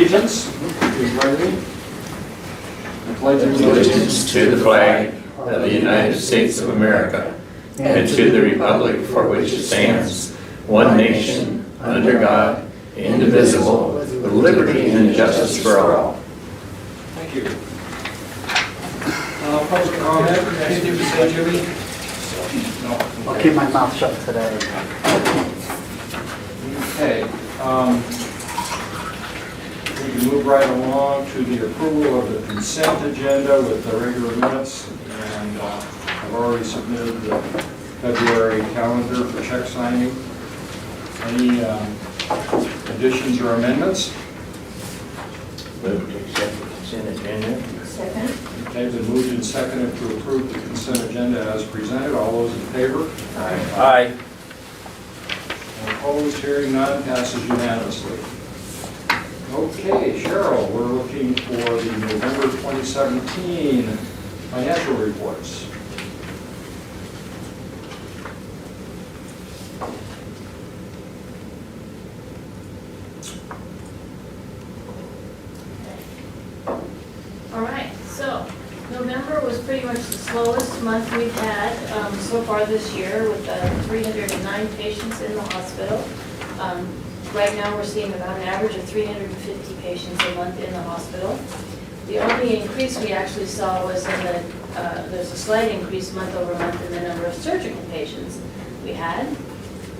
allegiance. Please join me. I pledge Allegiance to the flag of the United States of America and to the republic for which it stands, one nation, under God, indivisible, with liberty and justice for all. Thank you. Public comment, anything to say, Jimmy? No. I'll keep my mouth shut today. Okay. We can move right along to the approval of the consent agenda with the regular minutes. And I've already submitted the February calendar for check signing. Any additions or amendments? Move to accept the consent agenda. Second. Okay, it's been moved and seconded to approve the consent agenda as presented. All those in favor? Aye. Opposed, hearing none, passes unanimously. Okay, Cheryl, we're looking for the November 2017 financial reports. All right, so November was pretty much the slowest month we've had so far this year with 309 patients in the hospital. Right now, we're seeing about an average of 350 patients a month in the hospital. The only increase we actually saw was in there's a slight increase month over month in the number of surgical patients we had.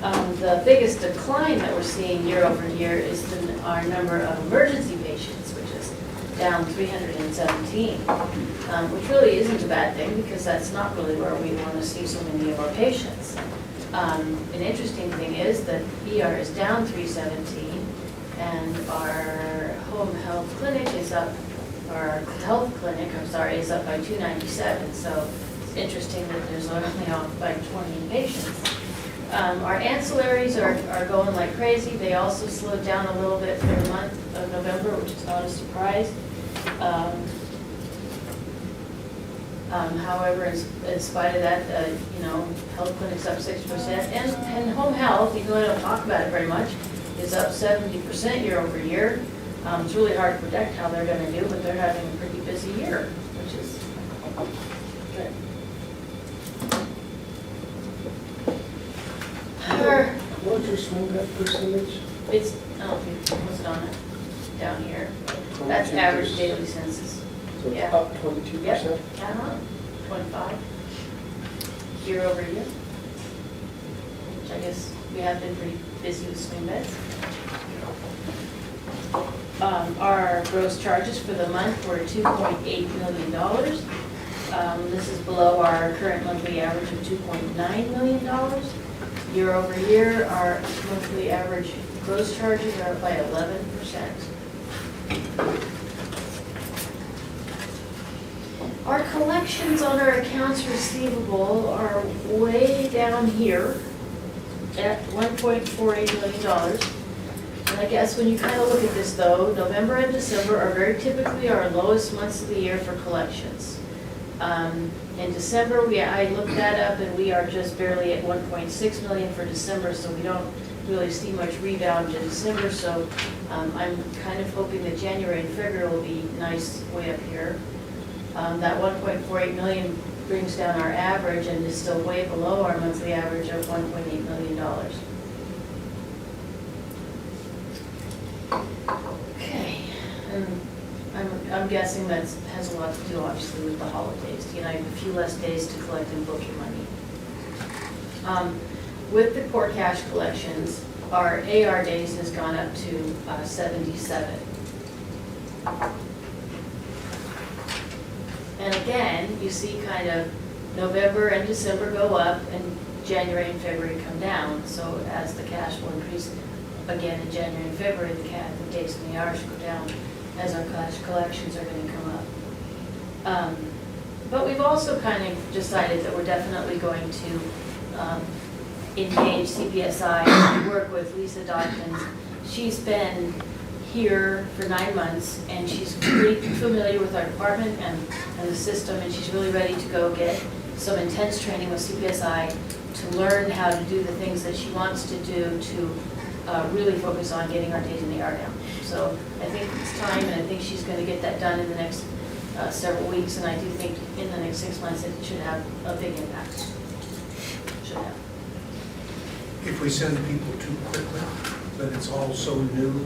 The biggest decline that we're seeing year over year is our number of emergency patients, which is down 317, which really isn't a bad thing because that's not really where we want to see so many of our patients. An interesting thing is that ER is down 317 and our home health clinic is up, is up by 297. So it's interesting that there's only off by 20 patients. Our ancillaries are going like crazy. They also slowed down a little bit for the month of November, which is not a surprise. However, in spite of that, health clinic's up 6%, and home health, even though I don't talk about it very much, is up 70% year over year. It's really hard to predict how they're going to do, but they're having a pretty busy year, which is good. What's your swing back percentage? It's, what's it on it? Down here. That's average daily census. So it's Yeah. up 22%? Yep. 25 year over year, which I guess we have been pretty busy with swing beds. Our gross charges for the month were $2.8 million. This is below our current monthly average of $2.9 million. Year over year, our monthly average gross charges are up by 11%. Our collections on our accounts receivable are way down here at $1.48 million. And I guess when you kind of look at this though, November and December are very typically our lowest months of the year for collections. In December, I looked that up and we are just barely at 1.6 million for December, so we don't really see much rebound in December. So I'm kind of hoping that January and February will be nice way up here. That 1.48 million brings down our average and is still way below our monthly average of $1.8 million. Okay, I'm guessing that has a lot to do, obviously, with the holidays. You have a few less days to collect and book your money. With the core cash collections, our AR days has gone up to 77. And again, you see kind of November and December go up and January and February come down. So as the cash will increase again in January and February, the days in the hours go down as our cash collections are going to come up. But we've also kind of decided that we're definitely going to engage CPSI to work with Lisa Dodkins. She's been here for 9 months and she's pretty familiar with our department and the system, and she's really ready to go get some intense training with CPSI to learn how to do the things that she wants to do to really focus on getting our days in the ER down. So I think it's time, and I think she's gonna get that done in the next several weeks, and I do think in the next 6 months it should have a big impact. Should have. If we send people too quickly, then it's all so new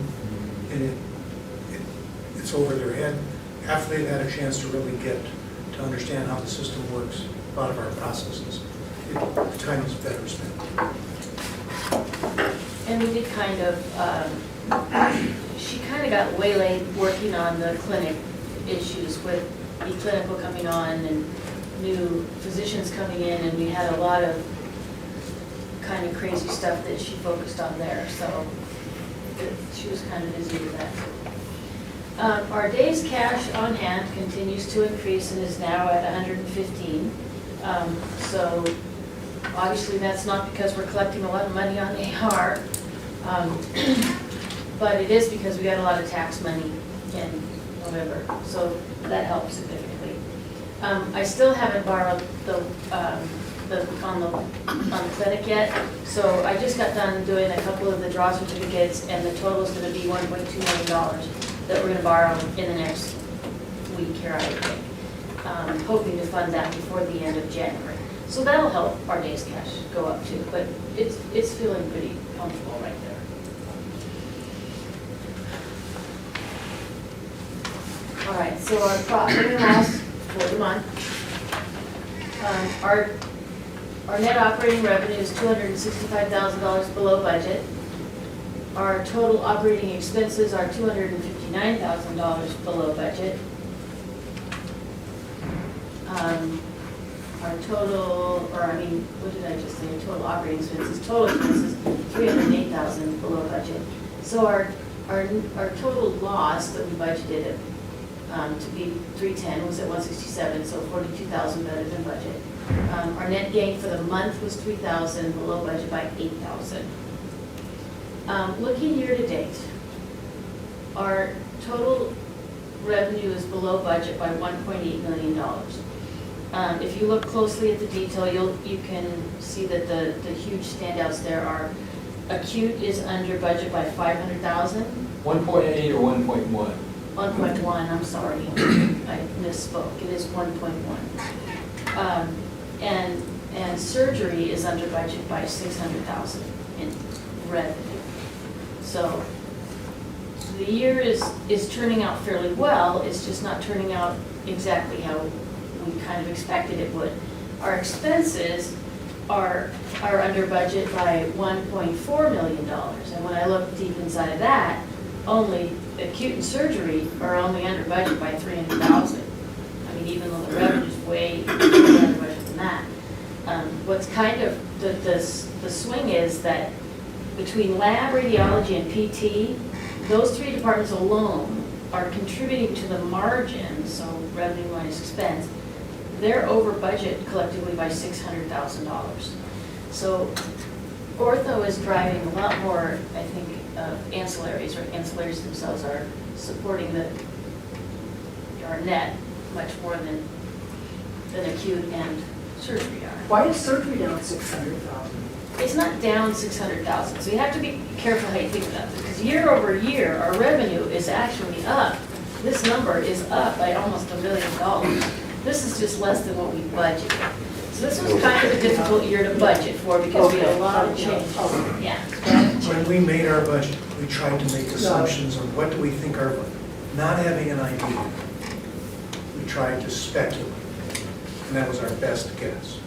and it's over their head. After they've had a chance to really get to understand how the system works, a lot of our processes, the time is better spent. And we did kind of, she kind of got waylaid working on the clinic issues with e-clinical coming on and new physicians coming in, and we had a lot of kind of crazy stuff that she focused on there, so she was kind of busy with that. Our days cash on hand continues to increase and is now at 115. So obviously that's not because we're collecting a lot of money on AR, but it is because we got a lot of tax money in November, so that helps significantly. I still haven't borrowed on the clinic yet, so I just got done doing a couple of the draw certificates, and the total is going to be $1.2 million that we're going to borrow in the next week here, I would think. Hoping to fund that before the end of January. So that'll help our days cash go up too, but it's feeling pretty comfortable right there. All right, so our profit and loss for the month. Our net operating revenue is $265,000 below budget. Our total operating expenses are $259,000 below budget. Our total, what did I just say? Total operating expenses, $308,000 below budget. So our total loss that we budgeted to be 310 was at 167, so 42,000 better than budget. Our net gain for the month was 3,000, below budget by 8,000. Looking year to date, our total revenue is below budget by $1.8 million. If you look closely at the detail, you can see that the huge standouts there are acute is under budget by 500,000. 1.8 or 1.1? 1.1, I'm sorry, I misspoke, it is 1.1. And surgery is under budget by 600,000 in revenue. So the year is turning out fairly well, it's just not turning out exactly how we kind of expected it would. Our expenses are under budget by $1.4 million, and when I look deep inside of that, only acute and surgery are only under budget by $300,000. I mean, even though the revenue's way under budget than that. What's kind of the swing is that between lab, radiology, and PT, those three departments alone are contributing to the margin, so revenue minus expense. They're over budget collectively by $600,000. So ortho is driving a lot more, I think, ancillaries, or ancillaries themselves are supporting our net much more than acute and surgery are. Why is surgery down 600,000? It's not down 600,000, so you have to be careful how you think about it, because year over year, our revenue is actually up. This number is up by almost $1 million. This is just less than what we budgeted. So this was kind of a difficult year to budget for, because we had a lot of change. Yeah. When we made our budget, we tried to make assumptions on what do we think our, not having an idea, we tried to speculate, and that was our best guess.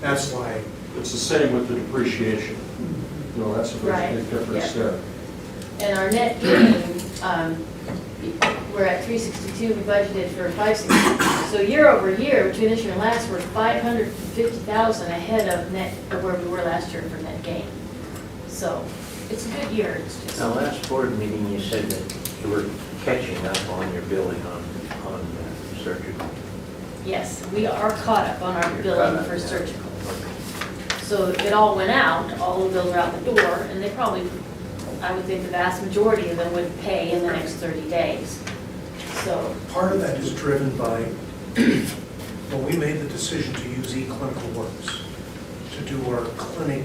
That's why. It's the same with the depreciation. You know, that's a big difference there. And our net gain, we're at 362, we budgeted for 560. So year over year, between this year and last, we're 550,000 ahead of where we were last year for net gain. So it's a good year. It's just. Now, last board meeting, you said that you were catching up on your billing on surgical. Yes, we are caught up on our You're billing caught up, for yeah. surgical. So it all went out, all the bills are out the door, and they probably, I would think the vast majority of them would pay in the next 30 days. So, Part of that is driven by, when we made the decision to use eClinical Works to do our clinic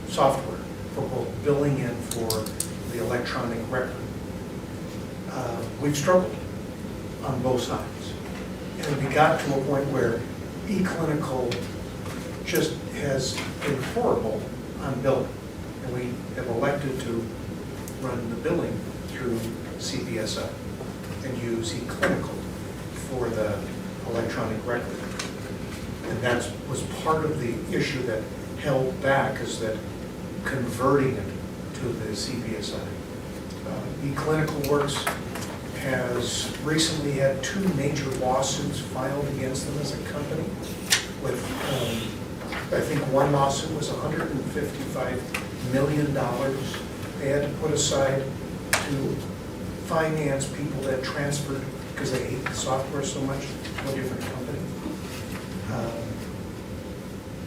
software for both billing and for the electronic record. We've struggled on both sides. And we got to a point where eClinical just has been horrible on billing. And we have elected to run the billing through CPSI and use eClinical for the electronic record. And that was part of the issue that held back, is that converting it to the CPSI. eClinical Works has recently had 2 major lawsuits filed against them as a company with, I think one lawsuit was $155 million they had to put aside to finance people that transferred because they hate the software so much to a different company.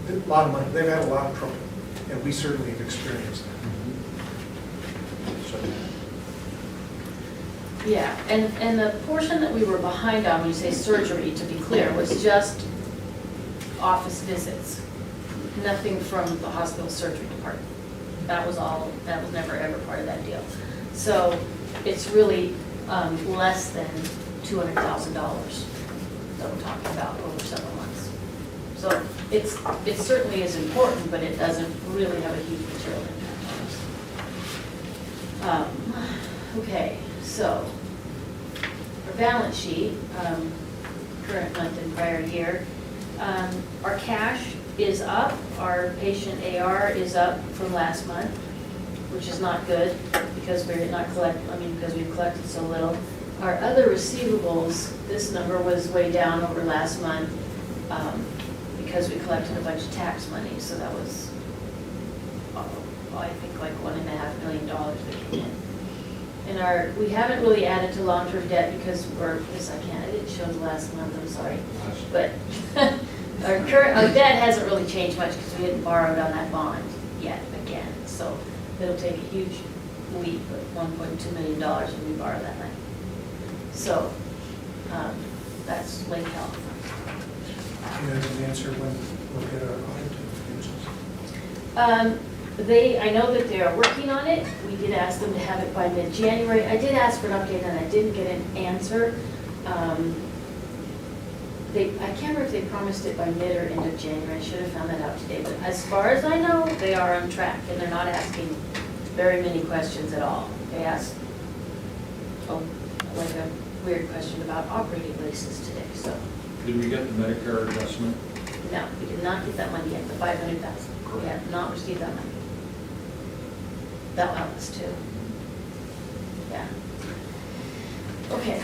A lot of money. They've had a lot of trouble, and we certainly have experienced that. So, Yeah, and the portion that we were behind on, when you say surgery, to be clear, was just office visits. Nothing from the hospital surgery department. That was all, that was never ever part of that deal. So it's really less than $200,000 that we're talking about over several months. So it certainly is important, but it doesn't really have a huge material impact on us. Okay, so our balance sheet, current month and prior year, our cash is up, our patient AR is up from last month, which is not good because we're not because we've collected so little. Our other receivables, this number was way down over last month because we collected a bunch of tax money, so that was, I think like $1.5 million that came in. And we haven't really added to long-term debt because I didn't show the last month, I'm sorry. But our debt hasn't really changed much because we hadn't borrowed on that bond yet again. So it'll take a huge leap of $1.2 million when we borrow that money. So that's Lake Health. do you have an answer when we'll get our audit financials? I know that they are working on it. We did ask them to have it by mid-January. I did ask for an update and I didn't get an answer. I can't remember if they promised it by mid or end of January. I should have found that out today. But as far as I know, they are on track and they're not asking very many questions at all. They asked like a weird question about operating leases today. So Did we get the Medicare adjustment? no, we did not get that money yet, the $500,000. We have not received that money. That'll help us too. Yeah. Okay.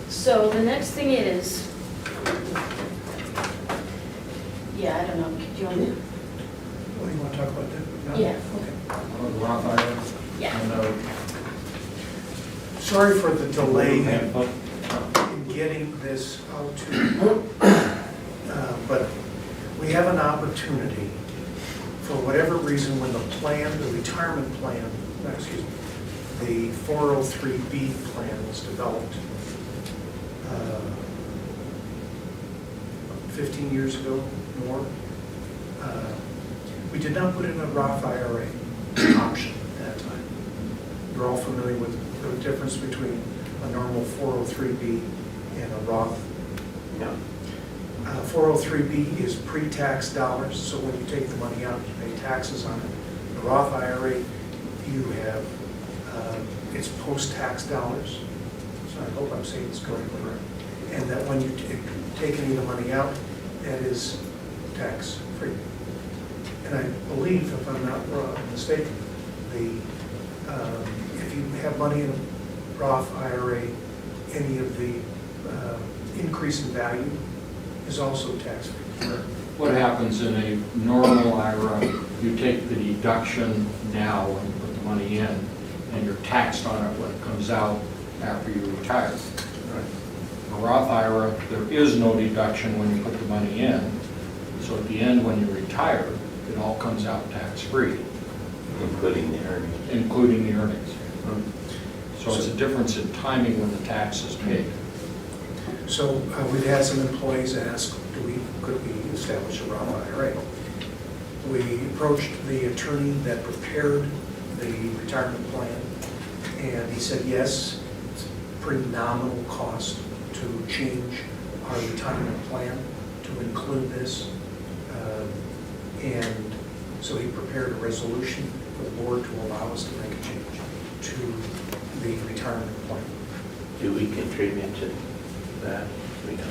So the next thing is, I don't know, do you want to? What do you want to talk about that? No? Yeah. Okay. The Roth IRA? Yeah. And Sorry for the delay handbook? in getting this out to you. But we have an opportunity, for whatever reason, when the retirement plan, the 403B plan was developed 15 years ago, more. We did not put in a Roth IRA option at that time. You're all familiar with the difference between a normal 403B and a Roth. Yeah. 403B is pre-tax dollars, so when you take the money out, you pay taxes on it. The Roth IRA, you have, it's post-tax dollars. So I hope I'm saying this correctly. And that when you take any of the money out, that is tax-free. And I believe, if I'm not mistaken, if you have money in a Roth IRA, any of the increase in value is also tax-free. What happens in a normal IRA, you take the deduction now when you put the money in, and you're taxed on it when it comes out after you retire. A Roth IRA, there is no deduction when you put the money in, so at the end when you retire, it all comes out tax-free. Including the earnings. Including the earnings. So it's a difference in timing when the tax is paid. So we've had some employees ask, could we establish a Roth IRA? We approached the attorney that prepared the retirement plan. And he said, yes, it's a pretty nominal cost to change our retirement plan to include this. And so he prepared a resolution for the board to allow us to make a change to the retirement plan. Do we contribute to that? We don't.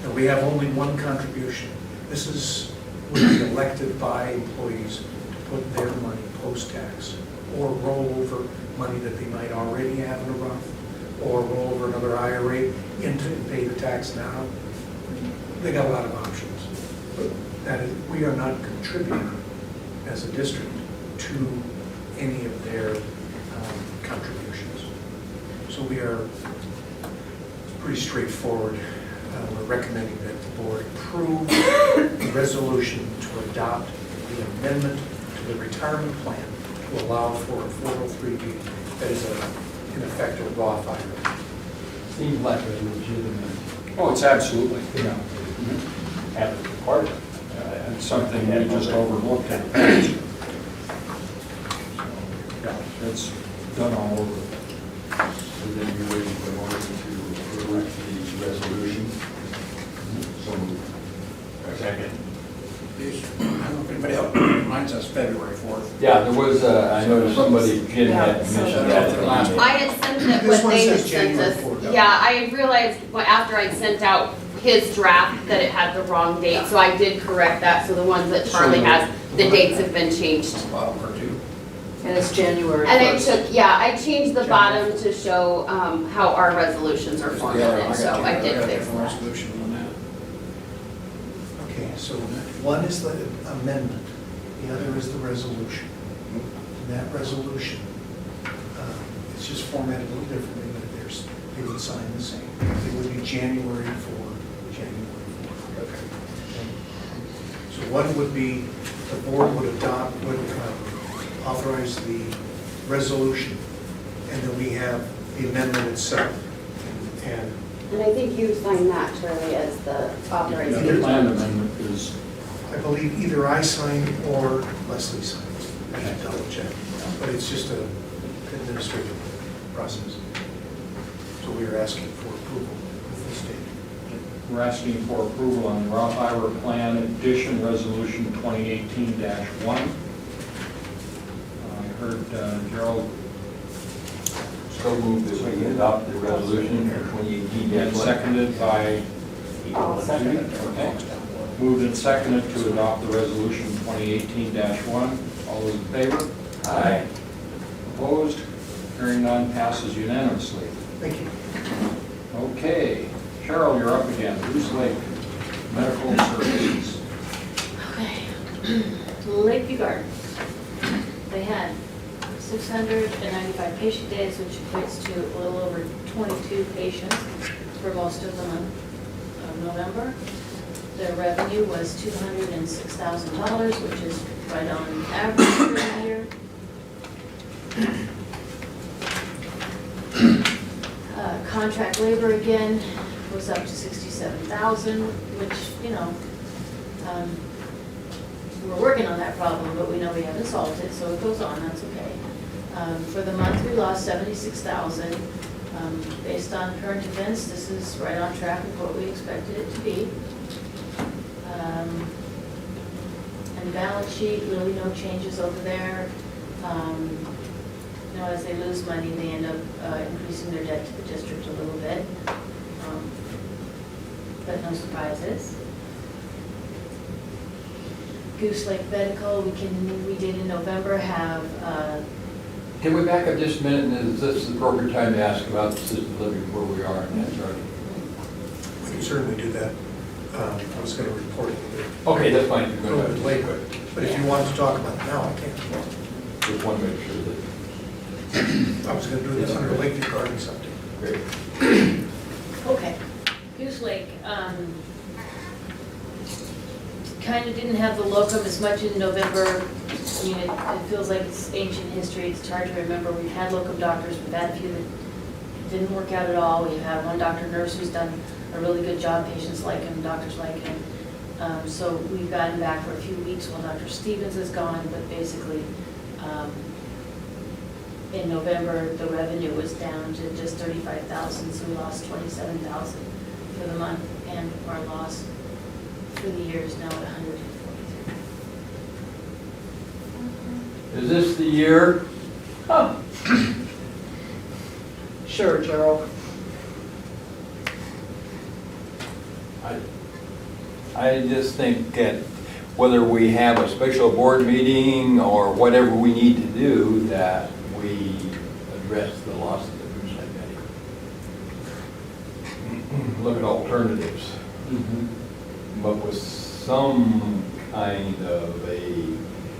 And we have only one contribution. This is, would be elected by employees to put their money post-tax or roll over money that they might already have in a Roth or roll over another IRA into and pay the tax now. They got a lot of options. But that is, we are not contributing as a district to any of their contributions. So we are pretty straightforward. We're recommending that the board approve the resolution to adopt the amendment to the retirement plan to allow for a 403B that is in effect a Roth IRA. Seems like a legitimate, Oh, it's absolutely, yeah. have it required. It's something we just overlooked in the past. So, yeah, it's done all over. So then you're waiting for the motion to approve the resolution. So moved. Second. I don't know if anybody else, mine says February 4th. Yeah, there was, I noticed somebody, Jim had mentioned that. Yeah. I had sent it This when one they had says sent January us. 4th. Yeah, I realized after I'd sent out his draft that it had the wrong date, so I did correct that, so the ones that Charlie has, the dates have been changed. Well, or two. And it's January And I 1st. took, yeah, I changed the bottom to show how our resolutions are formatted, so I did fix different that. resolution on that. Okay, so one is the amendment, the other is the resolution. And that resolution, it's just formatted a little differently, but they would sign the same. It would be January 4, January 4. Okay. So one would be, the board would adopt, would authorize the resolution, and then we have the amendment itself. And And I think you signed that, Charlie, as the Yeah, authorizing. the plan amendment is, I believe either I signed or Leslie signed. I should double check. But it's just an administrative process. So we are asking for approval with this date. we're asking for approval on the Roth IRA Plan Addition Resolution 2018-1. I heard Gerald So moved that we adopt the resolution for 2018. and seconded by, I'll second it. okay. Moved and seconded to adopt the resolution 2018-1. All those in favor? Aye. Opposed? Hearing none, passes unanimously. Thank you. Okay, Cheryl, you're up again. Goose Lake Medical Services. Okay. Lakeview Gardens. They had 695 patient days, which equates to a little over 22 patients for most of the month of November. Their revenue was $206,000, which is right on average for the year. Contract labor again was up to $67,000, which, you know, we're working on that problem, but we know we haven't solved it, so it goes on, that's okay. For the month, we lost $76,000. Based on current events, this is right on track with what we expected it to be. And balance sheet, really no changes over there. You know, as they lose money, they end up increasing their debt to the district a little bit. But no surprises. Goose Lake Medical, we did in November have, Can we back up just a minute, and is this the appropriate time to ask about assisted living where we are in that, Charlie? We can certainly do that. I was going to report it Okay, that's fine. a little bit later, but if you want to talk about it now, I can. Just want to make sure that, I was going to do this under Lakeview Gardens update. great. okay, Goose Lake, kind of didn't have the locum as much in November. I mean, it feels like it's ancient history, it's hard to remember. We've had locum doctors, we've had a few that didn't work out at all. We've had one doctor nurse who's done a really good job, patients like him, doctors like him. So we've gotten back for a few weeks while Dr. Stevens is gone, but basically, in November, the revenue was down to just 35,000, so we lost 27,000 for the month, and our loss for the year is now at 143. Is this the year? Oh. Sure, Gerald. I just think that whether we have a special board meeting or whatever we need to do, that we address the loss of the food site. Look at alternatives, but with some kind of a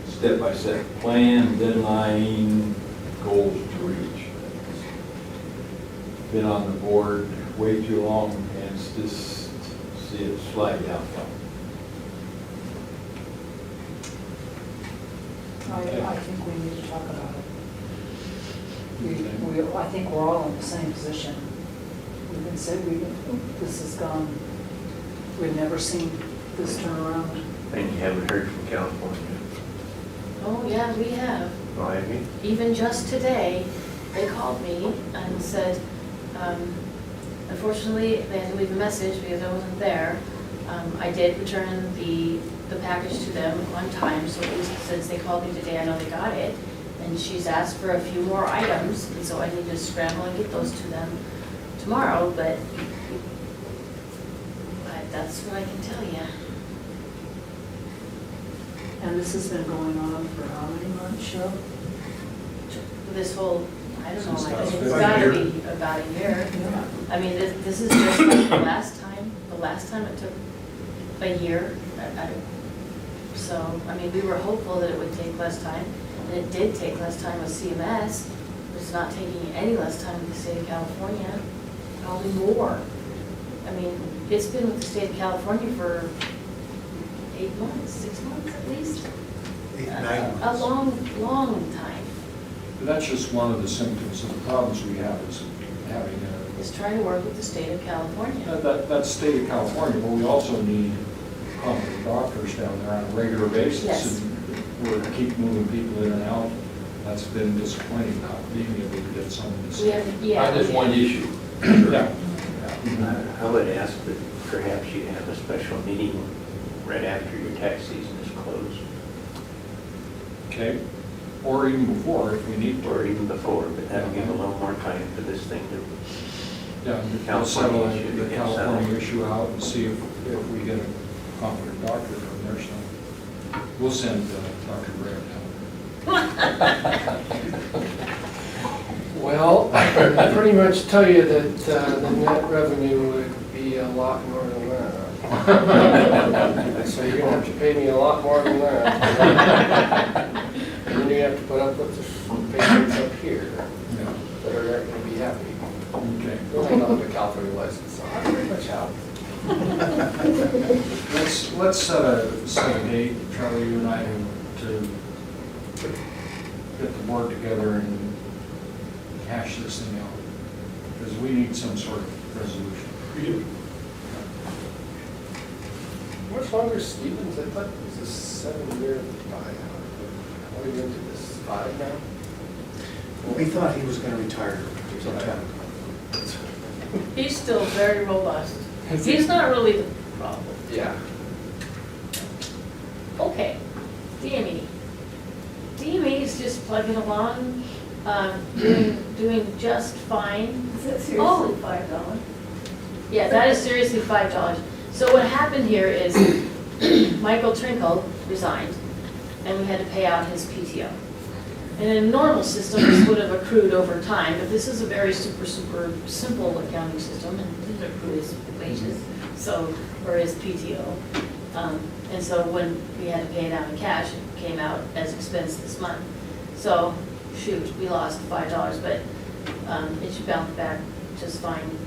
step-by-step plan, deadline, goals to reach. Been on the board way too long, and it's just see it slide down. I think we need to talk about it. I think we're all in the same position. We can say this has gone, we've never seen this turn around. And you haven't heard from California? Oh, yeah, we have. Oh, have you? Even just today, they called me and said, unfortunately, they had to leave a message because I wasn't there. I did return the package to them on time, so at least since they called me today, I know they got it. And she's asked for a few more items, and so I need to scramble and get those to them tomorrow, but that's what I can tell you. And this has been going on for how many months, Cheryl? This whole, I don't know, Since I think it's last gotta year. be about a year. I mean, this is just like the last time it took a year. So, I mean, we were hopeful that it would take less time, and it did take less time with CMS. It's not taking any less time with the state of California, probably more. I mean, it's been with the state of California for 8 months, 6 months at least. 8, 9 A months. long time. But that's just one of the symptoms of the problems we have is having Is trying to work with the state of California. that's state of California, but we also need competent doctors down there on a regular basis. Yes. And we're keep moving people in and out. That's been disappointing, not being able to get someone to We stay. have, yeah. Not just one issue. Yeah. I would ask that perhaps you have a special meeting right after your tax season is closed, Okay, or even before if we need to. or even before, but that would give a little more time for this thing to. Yeah, we'll settle the California issue out and see if we get a competent doctor from there, so we'll send Dr. Graham down. Well, I can pretty much tell you that the net revenue would be a lot more than that. So you're gonna have to pay me a lot more than that. And then you have to put up with the patients up here Yeah. that are not gonna be happy. Okay. We'll hang on to the California license, so I'm pretty much out. Let's set a date, Charlie, you and I, to get the board together and hash this thing out, because we need some sort of resolution. We do. How much longer Stevens? I thought it was a 7-year buyout. What are you into this, 5 now? We thought he was going to retire sometime. He's still very robust. He's not really the problem. Yeah. Okay, DME. DME is just plugging along, doing just fine. Is that Oh. seriously $5? Yeah, that is seriously $5. So what happened here is Michael Trinkle resigned, and we had to pay out his PTO. And in a normal system, this would have accrued over time, but this is a very super simple accounting system, and it didn't accrue his wages, so, or his PTO. And so when we had to pay it out in cash, it came out as expense this month. So, shoot, we lost $5, but it should bounce back just fine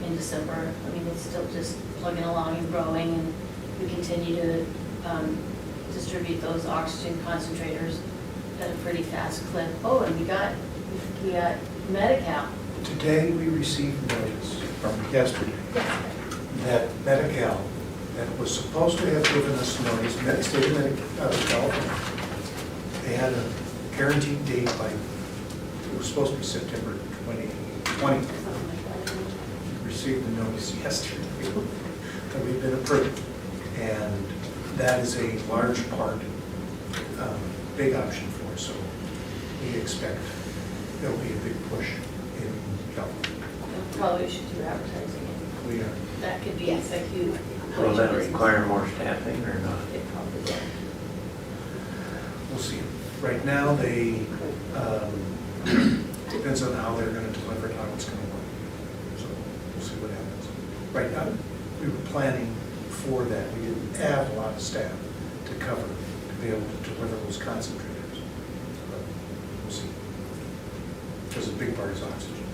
in December. I mean, it's still just plugging along and growing, and we continue to distribute those oxygen concentrators at a pretty fast clip. Oh, and we got Medi-Cal. Today, we received notice from yesterday that Medi-Cal, that was supposed to have given us notice, state of California, they had a guaranteed date by it was supposed to be September 2020. Received the notice yesterday that we've been approved. And that is a large part, big option for us. So we expect there'll be a big push in California. Probably should do advertising. We are. That could be a huge. Will that require more staffing or not? It probably will. We'll see. Right now, they, depends on how they're gonna deliver it, how it's gonna work. So we'll see what happens. Right now, we were planning for that. We didn't have a lot of staff to cover, to be able to deliver those concentrators. But we'll see. Because a big part is oxygen.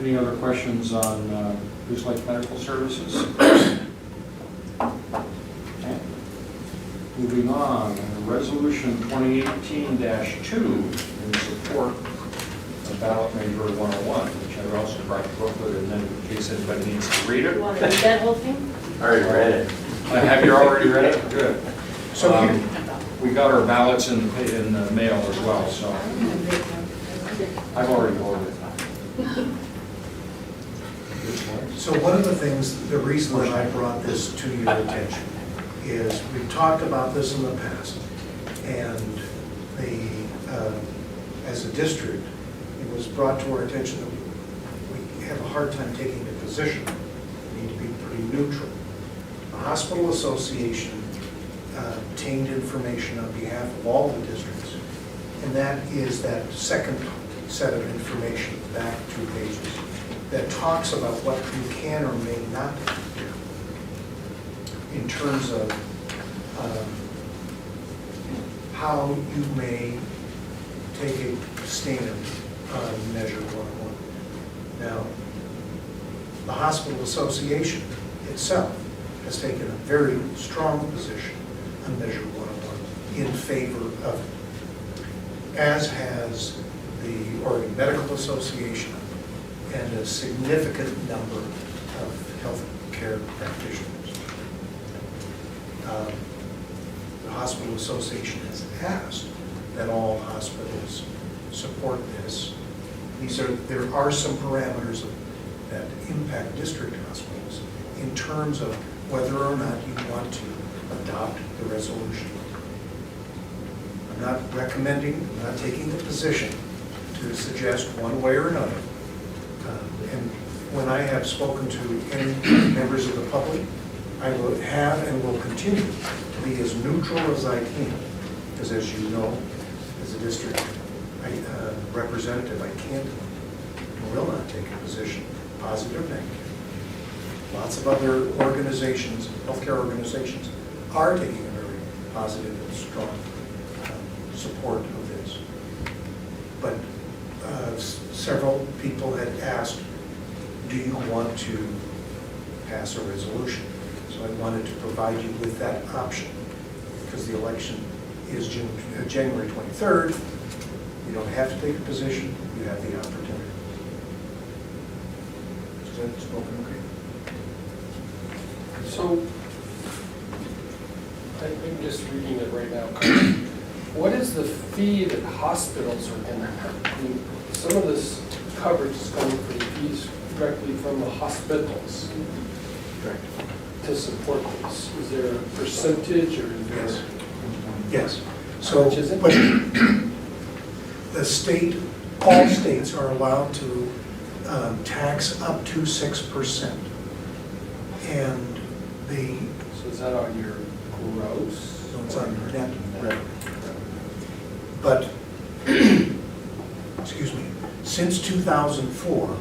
Any other questions on Goose Lake Medical Services? Okay. Moving on, Resolution 2018-2 in support of ballot measure 101, which I also brought the booklet, and then in case anybody needs to read it. You want to read that whole thing? Already read it. Have you already read it? Good. So We got our ballots in the mail as well, so I've already voted. So one of the things, the reason that I brought this to your attention is we've talked about this in the past, and as a district, it was brought to our attention that we have a hard time taking a position. We need to be pretty neutral. The Hospital Association obtained information on behalf of all the districts, and that is that second set of information, back 2 pages, that talks about what you can or may not do in terms of how you may take a stand on Measure 101. Now, the Hospital Association itself has taken a very strong position on Measure 101 in favor of it, as has the Oregon Medical Association and a significant number of healthcare practitioners. The Hospital Association has asked that all hospitals support this. There are some parameters that impact district hospitals in terms of whether or not you want to adopt the resolution. I'm not recommending, I'm not taking a position to suggest one way or another. And when I have spoken to any members of the public, I will have and will continue to be as neutral as I can. Because as you know, as a district representative, I can't and will not take a position, positive or negative. Lots of other organizations, healthcare organizations, are taking a very positive and strong support of this. But several people had asked, do you want to pass a resolution? So I wanted to provide you with that option, because the election is January 23rd. You don't have to take a position, you have the opportunity. Is that spoken okay? So, I'm just reading it right now. What is the fee that hospitals are going to have? I mean, some of this coverage is coming from fees directly from the hospitals to support this. Is there a percentage or is there? Yes. How So, much is it? but the state, all states are allowed to tax up to 6%. And So is that on your gross? so it's on net revenue. But, excuse me, since 2004,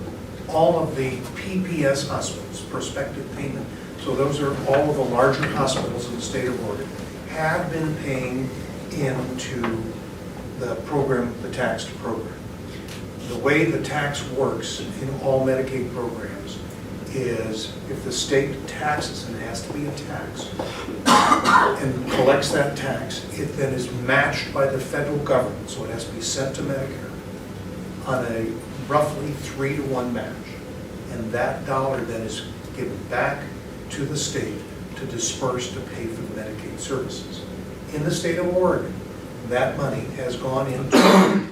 all of the PPS hospitals, prospective payment, so those are all of the larger hospitals in the state of Oregon, have been paying into the program, the taxed program. The way the tax works in all Medicaid programs is if the state taxes, and it has to be a tax, and collects that tax, it then is matched by the federal government, so it has to be sent to Medicare on a roughly 3-to-1 match. And that dollar then is given back to the state to disperse to pay for the Medicaid services. In the state of Oregon, That money has gone into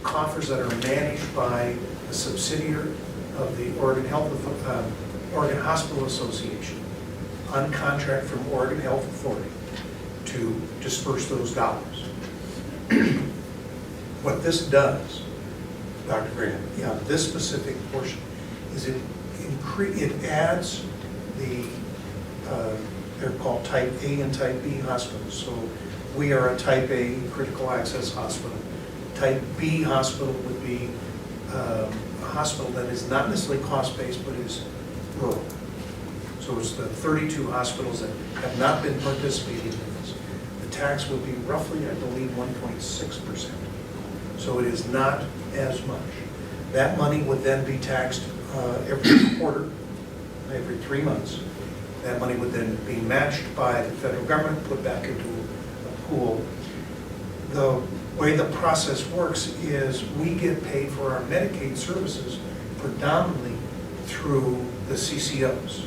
coffers that are managed by a subsidiary of the Oregon Hospital Association, on contract from Oregon Health Authority to disperse those dollars. What this does, Dr. Graham, this specific portion, is it adds the, they're called type A and type B hospitals. So we are a type A critical access hospital. Type B hospital would be a hospital that is not necessarily cost-based, but is rural. So it's the 32 hospitals that have not been participating in this. The tax would be roughly, I believe, 1.6%. So it is not as much. That money would then be taxed every quarter, every 3 months. That money would then be matched by the federal government, put back into a pool. The way the process works is we get paid for our Medicaid services predominantly through the CCOs.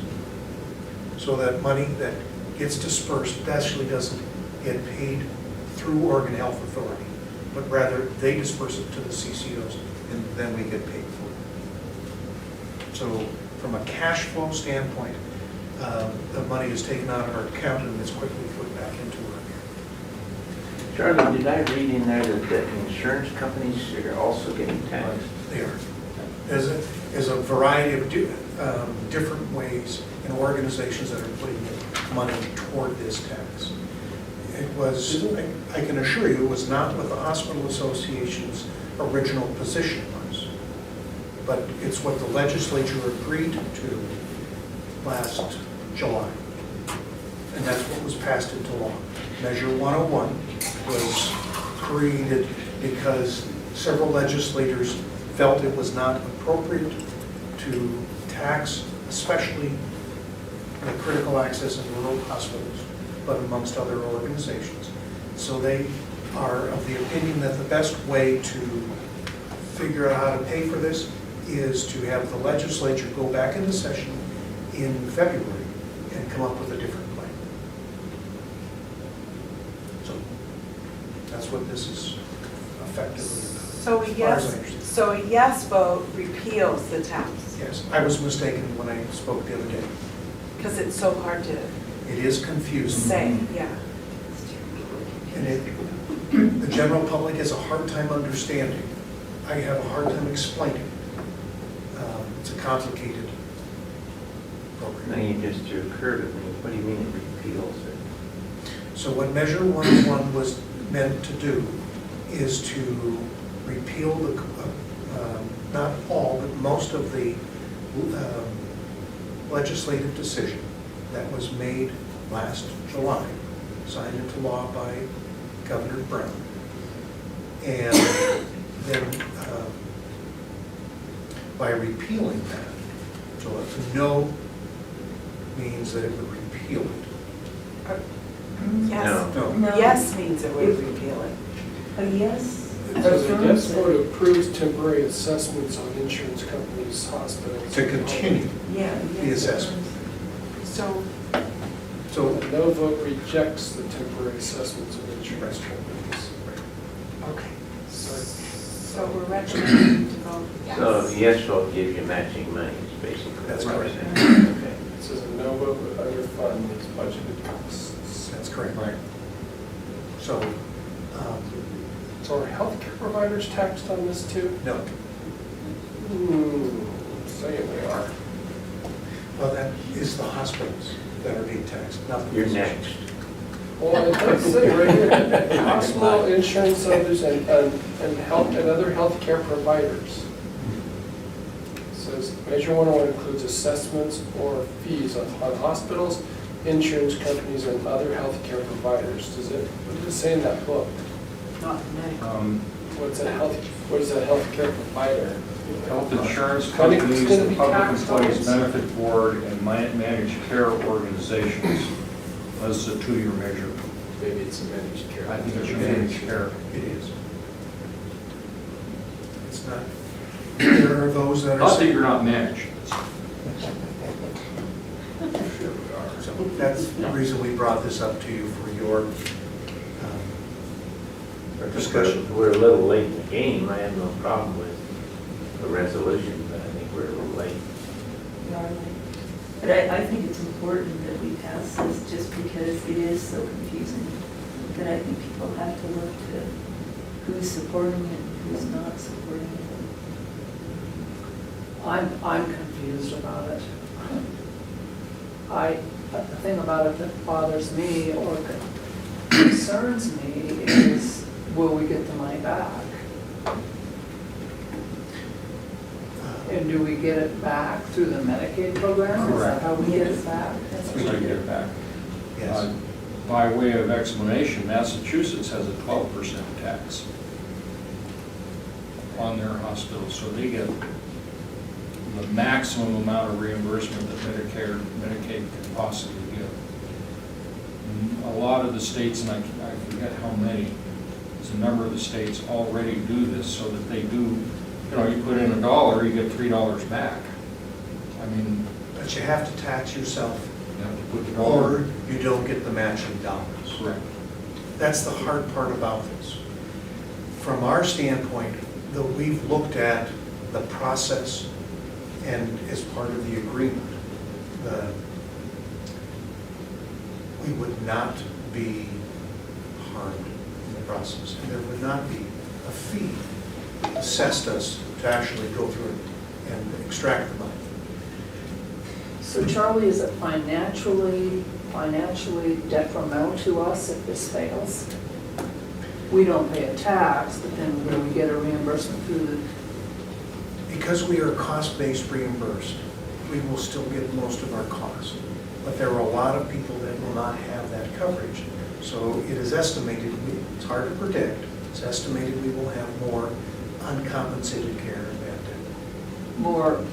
So that money that gets dispersed actually doesn't get paid through Oregon Health Authority, but rather they disperse it to the CCOs and then we get paid for it. So from a cash flow standpoint, the money is taken out of our account and is quickly put back into our account. Charlie, did I read in there that the insurance companies are also getting taxed? They are. There's a variety of different ways and organizations that are putting money toward this tax. It was, I can assure you, it was not what the Hospital Association's original position was, but it's what the legislature agreed to last July. And that's what was passed into law. Measure 101 was created because several legislators felt it was not appropriate to tax, especially the critical access in rural hospitals, but amongst other organizations. So they are of the opinion that the best way to figure out how to pay for this is to have the legislature go back into session in February and come up with a different plan. So that's what this is effectively about. So a as far as I yes, understand. so a yes vote repeals the tax, Yes, I was mistaken when I spoke the other day. because it's so hard to It is confusing. say, yeah. And the general public has a hard time understanding. I have a hard time explaining. It's a complicated Now program. you just occurred to me, what do you mean it repeals it? So what Measure 101 was meant to do is to repeal the, not all, but most of the legislative decision that was made last July, signed into law by Governor Brown. And then by repealing that, so a no means that it would repeal it. Yes, No. yes means it would repeal it. A yes? As a yes vote approves temporary assessments on insurance companies, hospitals. To continue Yeah. the assessment. So, So, A no vote rejects the temporary assessments of insurance companies. okay, So so we're recommending to vote So yes. yes vote gives you matching money, basically. That's what we're correct. saying. Okay. it says a no vote would underfund these budgeted costs. that's correct. Right. So, So are healthcare providers taxed on this too? no. Saying they are. Well, that is the hospitals that are being taxed, not the You're physicians. next. Well, it does say right here, hospital, insurance, others, and health, and other healthcare providers. It says, Measure 101 includes assessments or fees on hospitals, insurance companies, and other healthcare providers. What does it say in that book? Not medical. What is a healthcare provider? Health insurance Clinics companies, gonna the be Public taxed on Employees this? Benefit Board, and managed care organizations. That's a 2-year measure. Maybe it's a managed care. I think it's your managed care. It is. It's not, there are those that are. Not that you're not managed. So that's the reason we brought this up to you for your discussion. We're a little late in the game. I have no problem with the resolution, but I think we're a little late. But I think it's important that we pass this just because it is so confusing, that I think people have to look to who's supporting it and who's not supporting it. I'm confused about it. The thing about it that bothers me or concerns me is, will we get the money back? And do we get it back through the Medicaid program? Is that Correct. how we get it back? We can get it back. Yes. By way of explanation, Massachusetts has a 12% tax on their hospitals, so they get the maximum amount of reimbursement that Medicaid could possibly give. A lot of the states, and I forget how many, there's a number of the states already do this so that they do, you put in $1, you get $3 back. I mean, But you have to tax yourself, you have to put the or dollar. you don't get the matching dollars. Correct. That's the hard part about this. From our standpoint, though we've looked at the process and as part of the agreement, we would not be harmed in the process. And there would not be a fee assessed us to actually go through it and extract the money. So Charlie, is it financially detrimental to us if this fails? We don't pay a tax, but then will we get a reimbursement through the, Because we are cost-based reimbursed, we will still get most of our costs. But there are a lot of people that will not have that coverage. So it is estimated, it's hard to predict, it's estimated we will have more uncompensated care in that day. more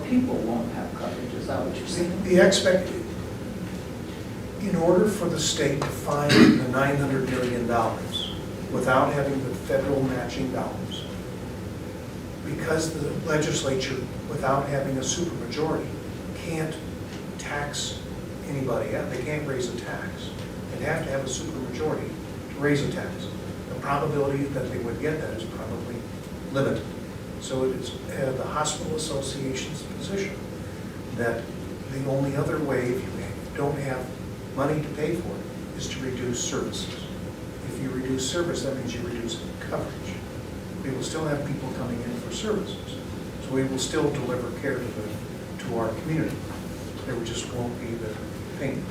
people won't have coverage, is that what you're saying? In order for the state to find the $900 million without having the federal matching dollars, because the legislature, without having a supermajority, can't tax anybody, they can't raise a tax. They'd have to have a supermajority to raise a tax. The probability that they would get that is probably limited. So it is the Hospital Association's position that the only other way, if you don't have money to pay for it, is to reduce services. If you reduce service, that means you reduce coverage. We will still have people coming in for services. So we will still deliver care to our community. There just won't be the payment.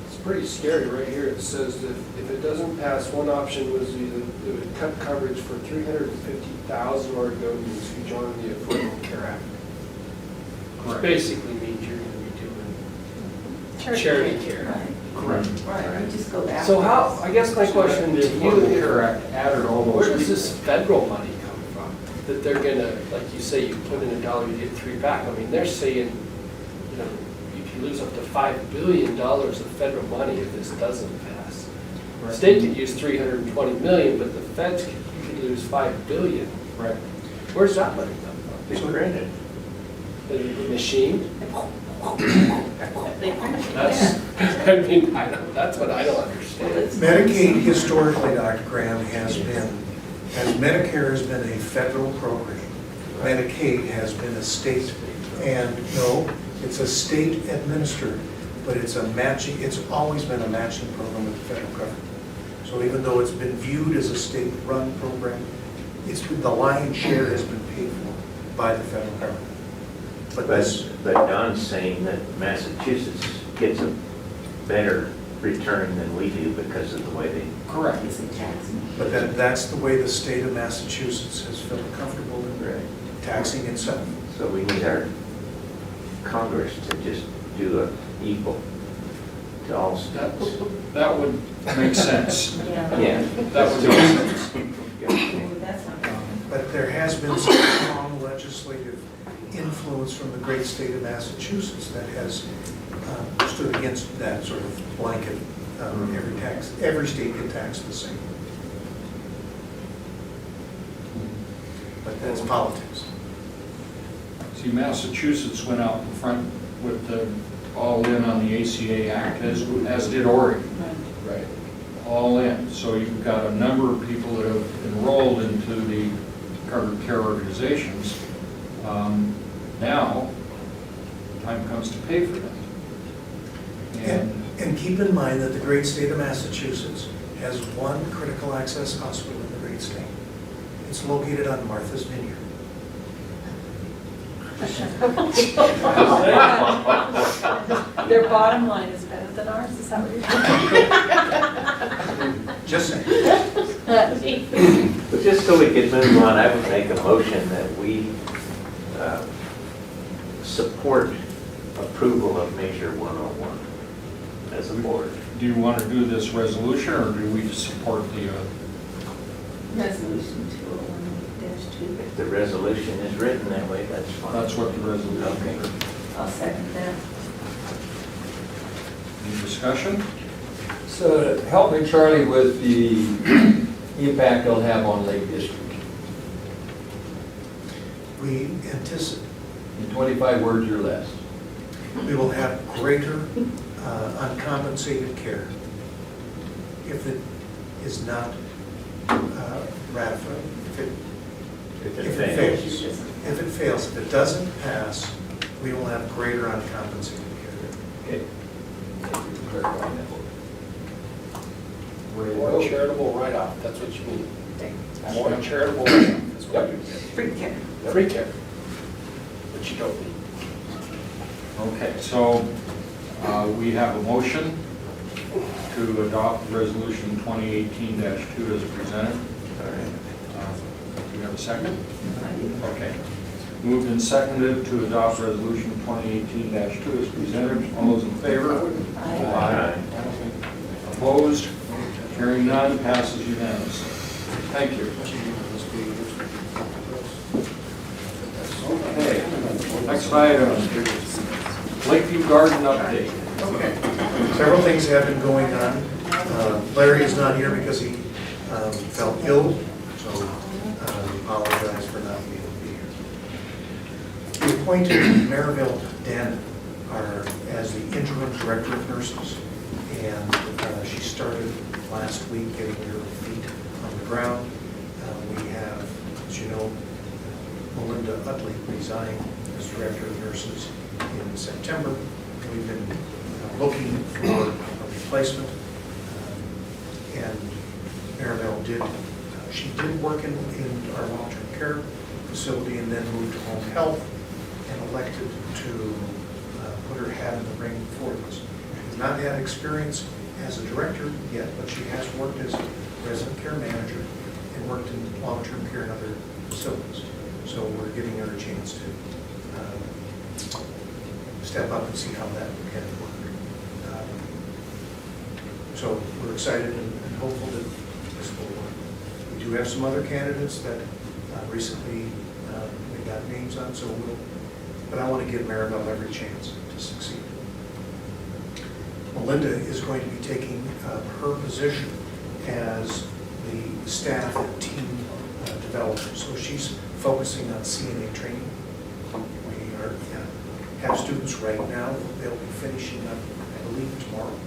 It's pretty scary right here. It says that if it doesn't pass, one option was either it would cut coverage for 350,000 Oregonians who joined the Affordable Care Act. Which Correct. basically means you're going to be doing charity care. Right, Correct. right, we just go back. So how, I guess my question The to Affordable you, Care Act added all those. where does this federal money come from? That they're gonna, like you say, you put in $1, you get $3 back. I mean, they're saying, you can lose up to $5 billion of federal money if this doesn't pass. The state could use $320 million, but the feds, you could lose $5 billion. Right. Where's that money come from? They printed. The machine? They print it, That's, yeah. I mean, that's what I don't understand. Medicaid historically, Dr. Graham, has been, as Medicare has been a federal program, Medicaid has been a state, and no, it's a state administered, but it's a matching, it's always been a matching program with the federal government. So even though it's been viewed as a state-run program, the lion's share has been paid for by the federal government. But Don's saying that Massachusetts gets a better return than we do because of the way they. correct. It's a tax. But that's the way the state of Massachusetts has felt comfortable in taxing itself. So we need our Congress to just do a equal to all states. That would make sense. Yeah. That would make sense. That's not wrong. But there has been some strong legislative influence from the great state of Massachusetts that has stood against that sort of blanket, every state can tax the same. But that's politics. See, Massachusetts went out in front with the all in on the ACA Act, as did Oregon. Right. All in. So you've got a number of people that have enrolled into the covered care organizations. Now, time comes to pay for them. And keep in mind that the great state of Massachusetts has one critical access hospital in the great state. It's located on Martha's Vineyard. Their bottom line is better than ours, is that what you're saying? Just saying. Just so we can move on, I would make a motion that we support approval of Measure 101 as a board. Do you want to do this resolution, or do we support the, Resolution 201-2. If the resolution is written that way, that's fine. that's what the resolution Okay. is? I'll second that. Any discussion? So help me, Charlie, with the impact it'll have on Lake District. We anticipate, In 25 words or less. we will have greater uncompensated care if it is not ratified, If if it it fails. fails. If it fails, if it doesn't pass, we will have greater uncompensated care. Okay. Thank you for clarifying that. More charitable write-off, that's what you mean. More charitable write-off is what you get. Free care. Free care, which you don't need. Okay, so we have a motion to adopt Resolution 2018-2 as presented. All right. Do you have a second? Okay. Moved and seconded to adopt Resolution 2018-2 as presented. All those in favor? Aye. Opposed? Hearing none, passes unanimously. Thank you. Okay, next item, Lakeview Garden update. Several things have been going on. Larry is not here because he felt ill, so we apologize for not being able to be here. We appointed Mariville Den as the interim director of nurses, and she started last week getting her feet on the ground. We have, as you know, Melinda Utley resigned as director of nurses in September. We've been looking for a replacement, and Maribel she did work in our long-term care facility and then moved to home health and elected to put her hat in the ring for us. She has not had experience as a director yet, but she has worked as a resident care manager and worked in long-term care in other facilities. So we're giving her a chance to step up and see how that can work. So we're excited and hopeful that this will work. We do have some other candidates that recently we got names on, so but I want to give Maribel every chance to succeed. Melinda is going to be taking her position as the staff and team developer. So she's focusing on CNA training. We have students right now. They'll be finishing up, I believe, tomorrow.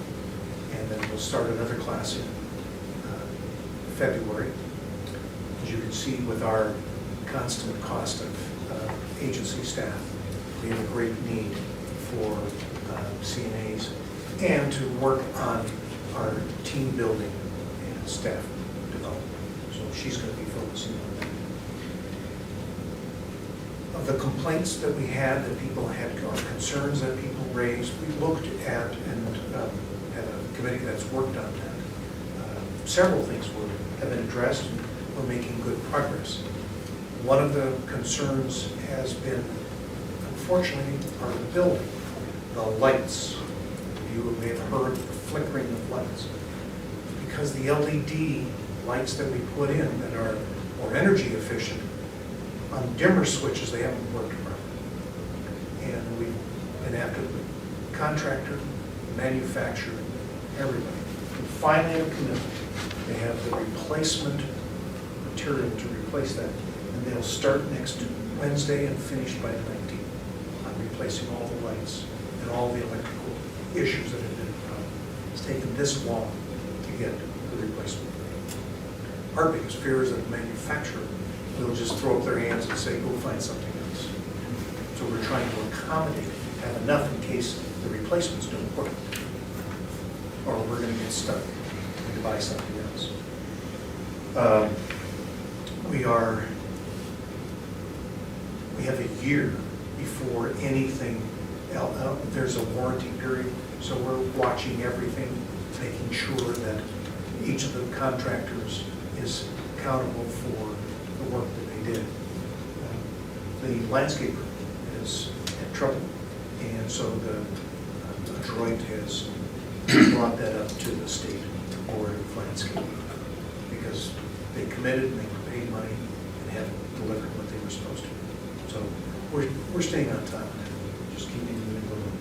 And then we'll start another class in February. As you can see with our constant cost of agency staff, we have a great need for CNAs and to work on our team building and staff development. So she's going to be focusing on that. Of the complaints that we had, that people had, or concerns that people raised, we looked at and had a committee that's worked on that. Several things have been addressed and we're making good progress. One of the concerns has been, unfortunately, part of the building, the lights. You may have heard the flickering of lights. Because the LED lights that we put in that are more energy efficient, on dimmer switches, they haven't worked properly. And we've been after the contractor, manufacturer, everybody. And finally, a commitment. They have the replacement material to replace that. And they'll start next Wednesday and finish by the 19th on replacing all the lights and all the electrical issues that have been a problem. It's taken this long to get the replacement. Our biggest fear is that the manufacturer will just throw up their hands and say, go find something else. So we're trying to accommodate, have enough in case the replacements don't work. Or we're going to get stuck and to buy something else. We have a year before anything else. There's a warranty period, so we're watching everything, making sure that each of the contractors is accountable for the work that they did. The landscaper is in trouble, and so the Detroit has brought that up to the state board of landscaping because they committed and they paid money and haven't delivered what they were supposed to. So we're staying on top of it, just keeping moving along.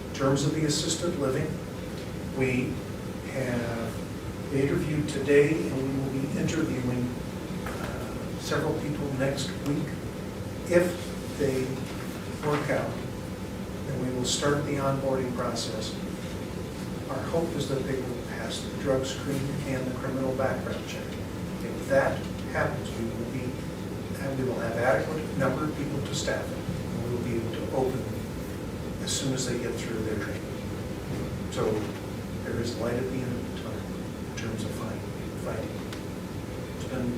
In terms of the assisted living, we have interviewed today and we will be interviewing several people next week. If they work out, then we will start the onboarding process. Our hope is that they will pass the drug screen and the criminal background check. If that happens, we will have adequate number of people to staff it, and we will be able to open as soon as they get through their training. So there is light at the end of the tunnel in terms of fighting. It's been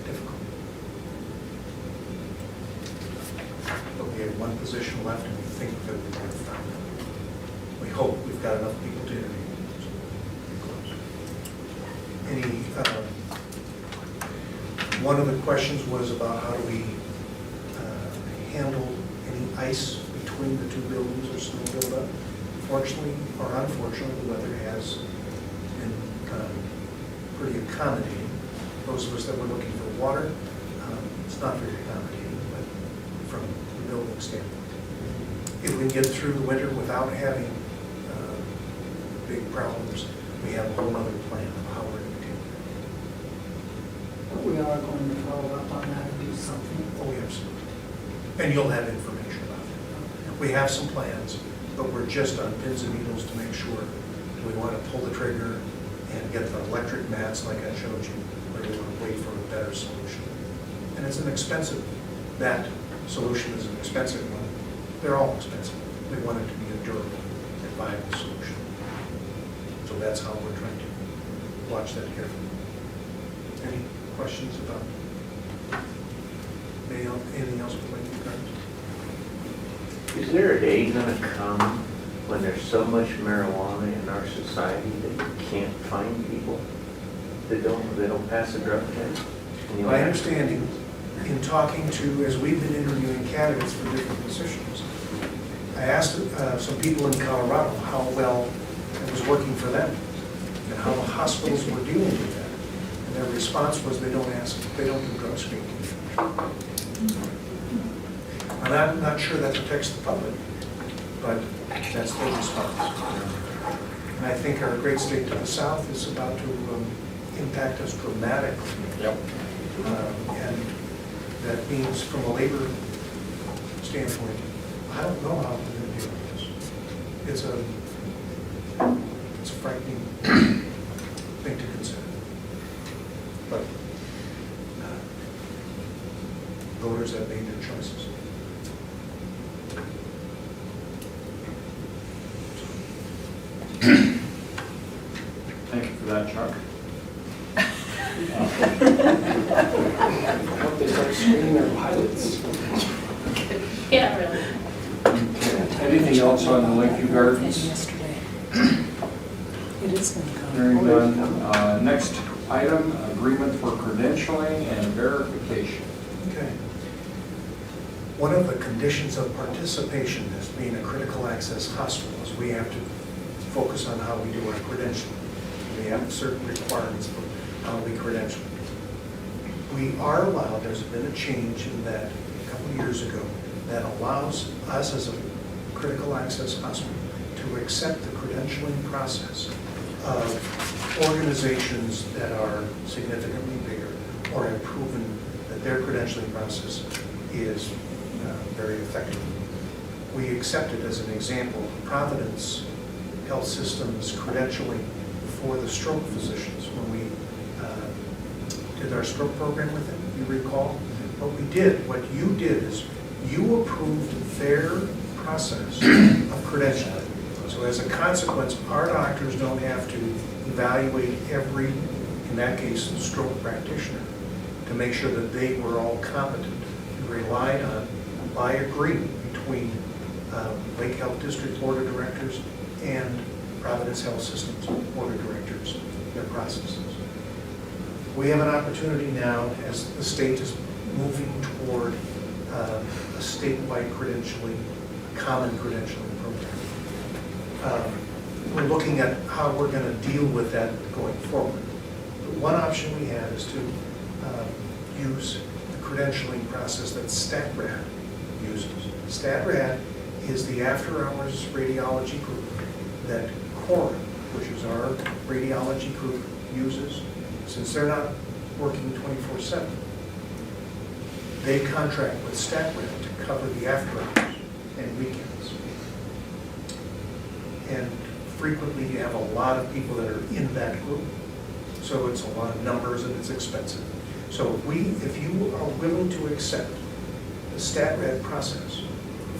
difficult. But we have one position left, and we think that we're going to find it. We hope we've got enough people to interview. One of the questions was about how do we handle any ice between the two buildings or snow buildup. Fortunately or unfortunately, the weather has been pretty accommodating. Those of us that were looking for water, it's not very accommodating, but from the building standpoint. If we can get through the winter without having big problems, we have a whole other plan of how we're going to deal with it. But we are going to follow up on that and do something. Oh, absolutely. And you'll have information about it. We have some plans, but we're just on pins and needles to make sure do we want to pull the trigger and get the electric mats like I showed you, or do we want to wait for a better solution? And it's an expensive, that solution is an expensive one. They're all expensive. We want it to be a durable and viable solution. So that's how we're trying to watch that carefully. Any questions about anything else with Lincoln Gardens? Is there a day gonna come when there's so much marijuana in our society that you can't find people that don't pass a drug test? My understanding, in talking to, as we've been interviewing candidates for different positions, I asked some people in Colorado how well it was working for them and how the hospitals were dealing with that. And their response was they don't do drug screening. And I'm not sure that protects the public, but that's their response. And I think our great state to the south is about to impact us dramatically. Yep. And that means from a labor standpoint, I don't know how we're going to deal with this. It's a frightening thing to consider. But voters have made their choices. Thank you for that, Chuck. I hope they start screening their pilots. Yeah, really. Anything else on the Lakeview Gardens? Yesterday. It is going to come. Hearing done. Next item, agreement for credentialing and verification. Okay. One of the conditions of participation as being a critical access hospital is we have to focus on how we do our credentialing. We have certain requirements for how we credential. We are allowed, there's been a change in that a couple of years ago that allows us as a critical access hospital to accept the credentialing process of organizations that are significantly bigger or have proven that their credentialing process is very effective. we accepted as an example Providence Health System's credentialing for the stroke physicians when we did our stroke program with them, you recall? What you did is you approved their process of credentialing. So as a consequence, our doctors don't have to evaluate every, in that case, stroke practitioner to make sure that they were all competent. We relied on, by agreement between Lake Health District Board of Directors and Providence Health Systems Board of Directors, their processes. We have an opportunity now, as the state is moving toward a statewide credentialing, common credentialing program. We're looking at how we're going to deal with that going forward. But one option we have is to use the credentialing process that StatRad uses. StatRad is the after-hours radiology group that Corin, which is our radiology group, uses. Since they're not working 24/7, they contract with StatRad to cover the after-hours and weekends. And frequently you have a lot of people that are in that group, so it's a lot of numbers and it's expensive. So if you are willing to accept the StatRad process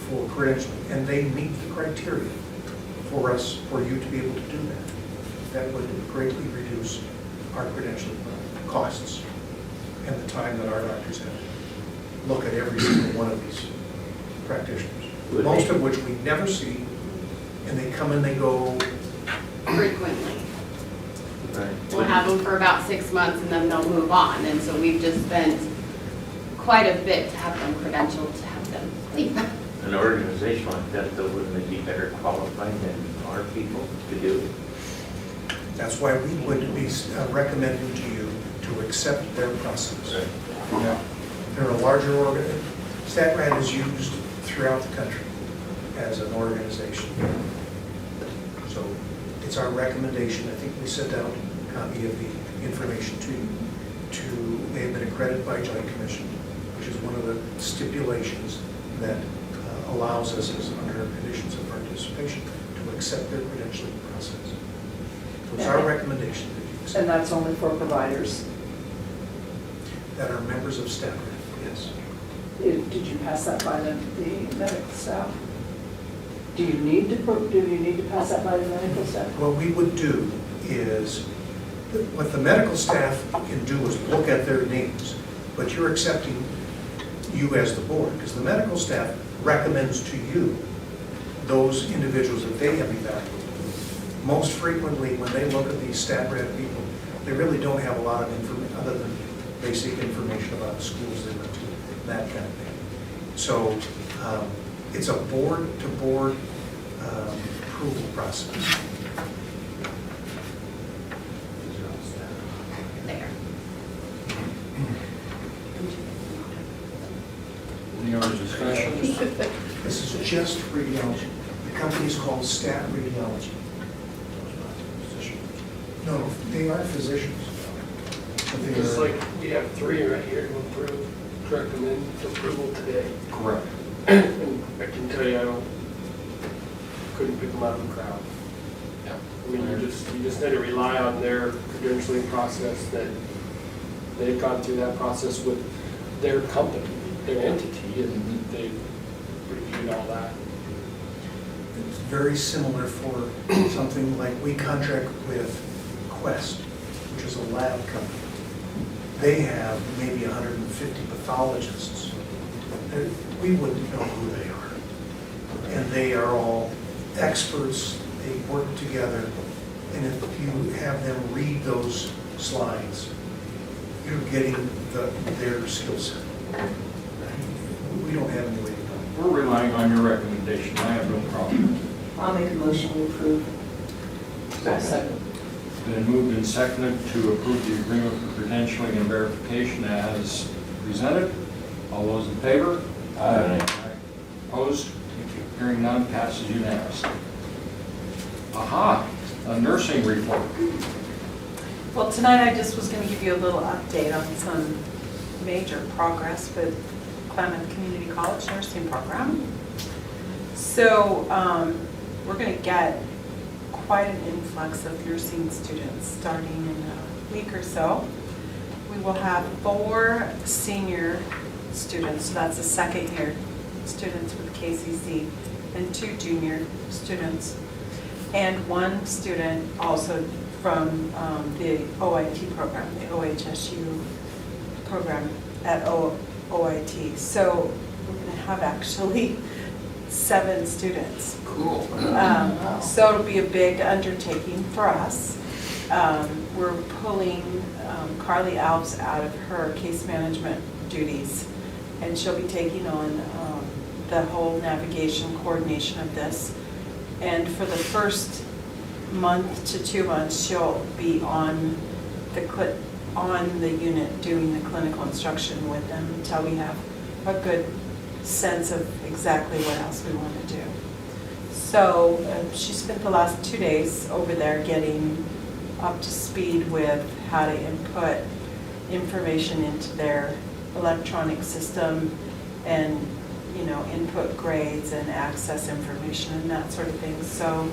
for credentialing, and they meet the criteria for you to be able to do that, that would greatly reduce our credentialing costs and the time that our doctors have to look at every single one of these practitioners, most of which we never see, and they come and they go frequently. Right. We'll have them for about 6 months and then they'll move on. And so we've just spent quite a bit to have them credentialed, to have them leave. An organization like that, though, wouldn't it be better qualified than our people to do it? That's why we would be recommending to you to accept their process. Right. Yeah. They're a larger organization. StatRad is used throughout the country as an organization. So it's our recommendation. I think we sent out a copy of the information to you. They have been accredited by Joint Commission, which is one of the stipulations that allows us, as under conditions of participation, to accept their credentialing process. So it's our recommendation that you accept. And that's only for providers. That are members of StatRad, yes. Did you pass that by the medical staff? Do you need to pass that by the medical staff? What we would do is, what the medical staff can do is look at their names, but you're accepting you as the board, because the medical staff recommends to you those individuals that they have evaluated. Most frequently, when they look at these StatRad people, they really don't have a lot of information other than basic information about the schools they went to, that kind of thing. So it's a board-to-board approval process. There. Any other discussions? This is just radiology. The company is called Stat Radiology. No, they are physicians. But they Just are- like we have 3 right here to approve, to recommend approval today. Correct. And I can tell you, couldn't pick them out of the crowd. I mean, you just need to rely on their credentialing process, that they've gone through that process with their company, their entity, and they've reviewed all that. It's very similar for something like we contract with Quest, which is a lab company. They have maybe 150 pathologists. We wouldn't know who they are. And they are all experts, they work together, and if you have them read those slides, you're getting their skill set. We don't have any way to go. We're relying on your recommendation. I have no problem. I'll make a motion to approve. Second. Been moved and seconded to approve the agreement for credentialing and verification as presented. All those in favor? Aye. Opposed? Hearing none, passes unanimously. Aha, a nursing report. Well, tonight I just was going to give you a little update on some major progress with Klamath Community College nursing program. So we're going to get quite an influx of nursing students starting in a week or so. We will have 4 senior students, so that's the second year students with KCC, and 2 junior students, and 1 student also from the OIT program, the OHSU program at OIT. So we're going to have actually 7 students. Cool. So it'll be a big undertaking for us. We're pulling Carly Alves out of her case management duties, and she'll be taking on the whole navigation coordination of this. And for the first month to 2 months, she'll be on the unit doing the clinical instruction with them until we have a good sense of exactly what else we want to do. So she spent the last 2 days over there getting up to speed with how to input information into their electronic system and, you know, input grades and access information and that sort of thing. So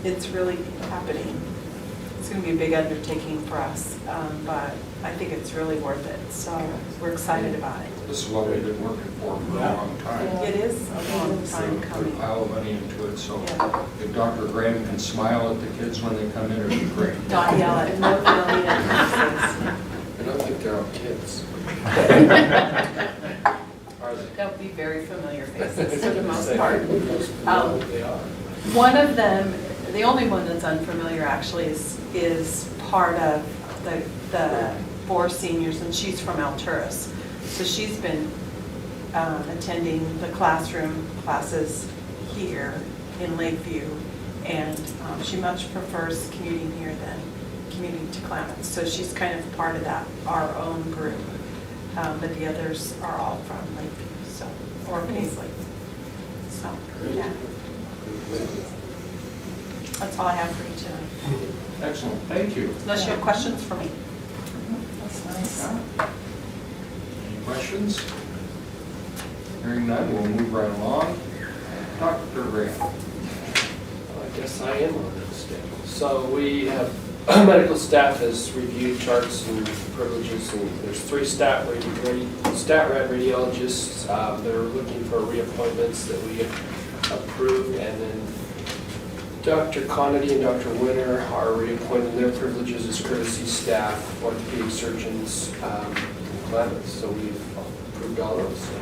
it's really happening. It's going to be a big undertaking for us, but I think it's really worth it. So we're excited about it. This is what we've been working for a long time. It is a long time Put a coming. pile of money into it, so Yeah. if Dr. Graham can smile at the kids when they come in, it'd be great. Don't yell at them. I don't think they're all kids. Are they? They'll be very familiar faces for the most part. Most know what they are. One of them, the only one that's unfamiliar actually is part of the 4 seniors, and she's from Alturas. So she's been attending the classroom classes here in Lakeview, and she much prefers commuting here than commuting to Klamath. So she's kind of part of that, our own group. But the others are all from Lakeview, so, or Paisley. So, yeah. That's all I have for you tonight. Excellent, thank you. Unless you have questions for me. That's nice. Any questions? Hearing none, we'll move right along. Dr. Graham. I guess I am on that schedule. So we have, medical staff has reviewed charts and privileges, and there's 3 stat rad radiologists that are looking for reappointments that we approved, and then Dr. Conity and Dr. Winter are reappointing their privileges as courtesy staff, orthopedic surgeons in Klamath. So we've approved all those. So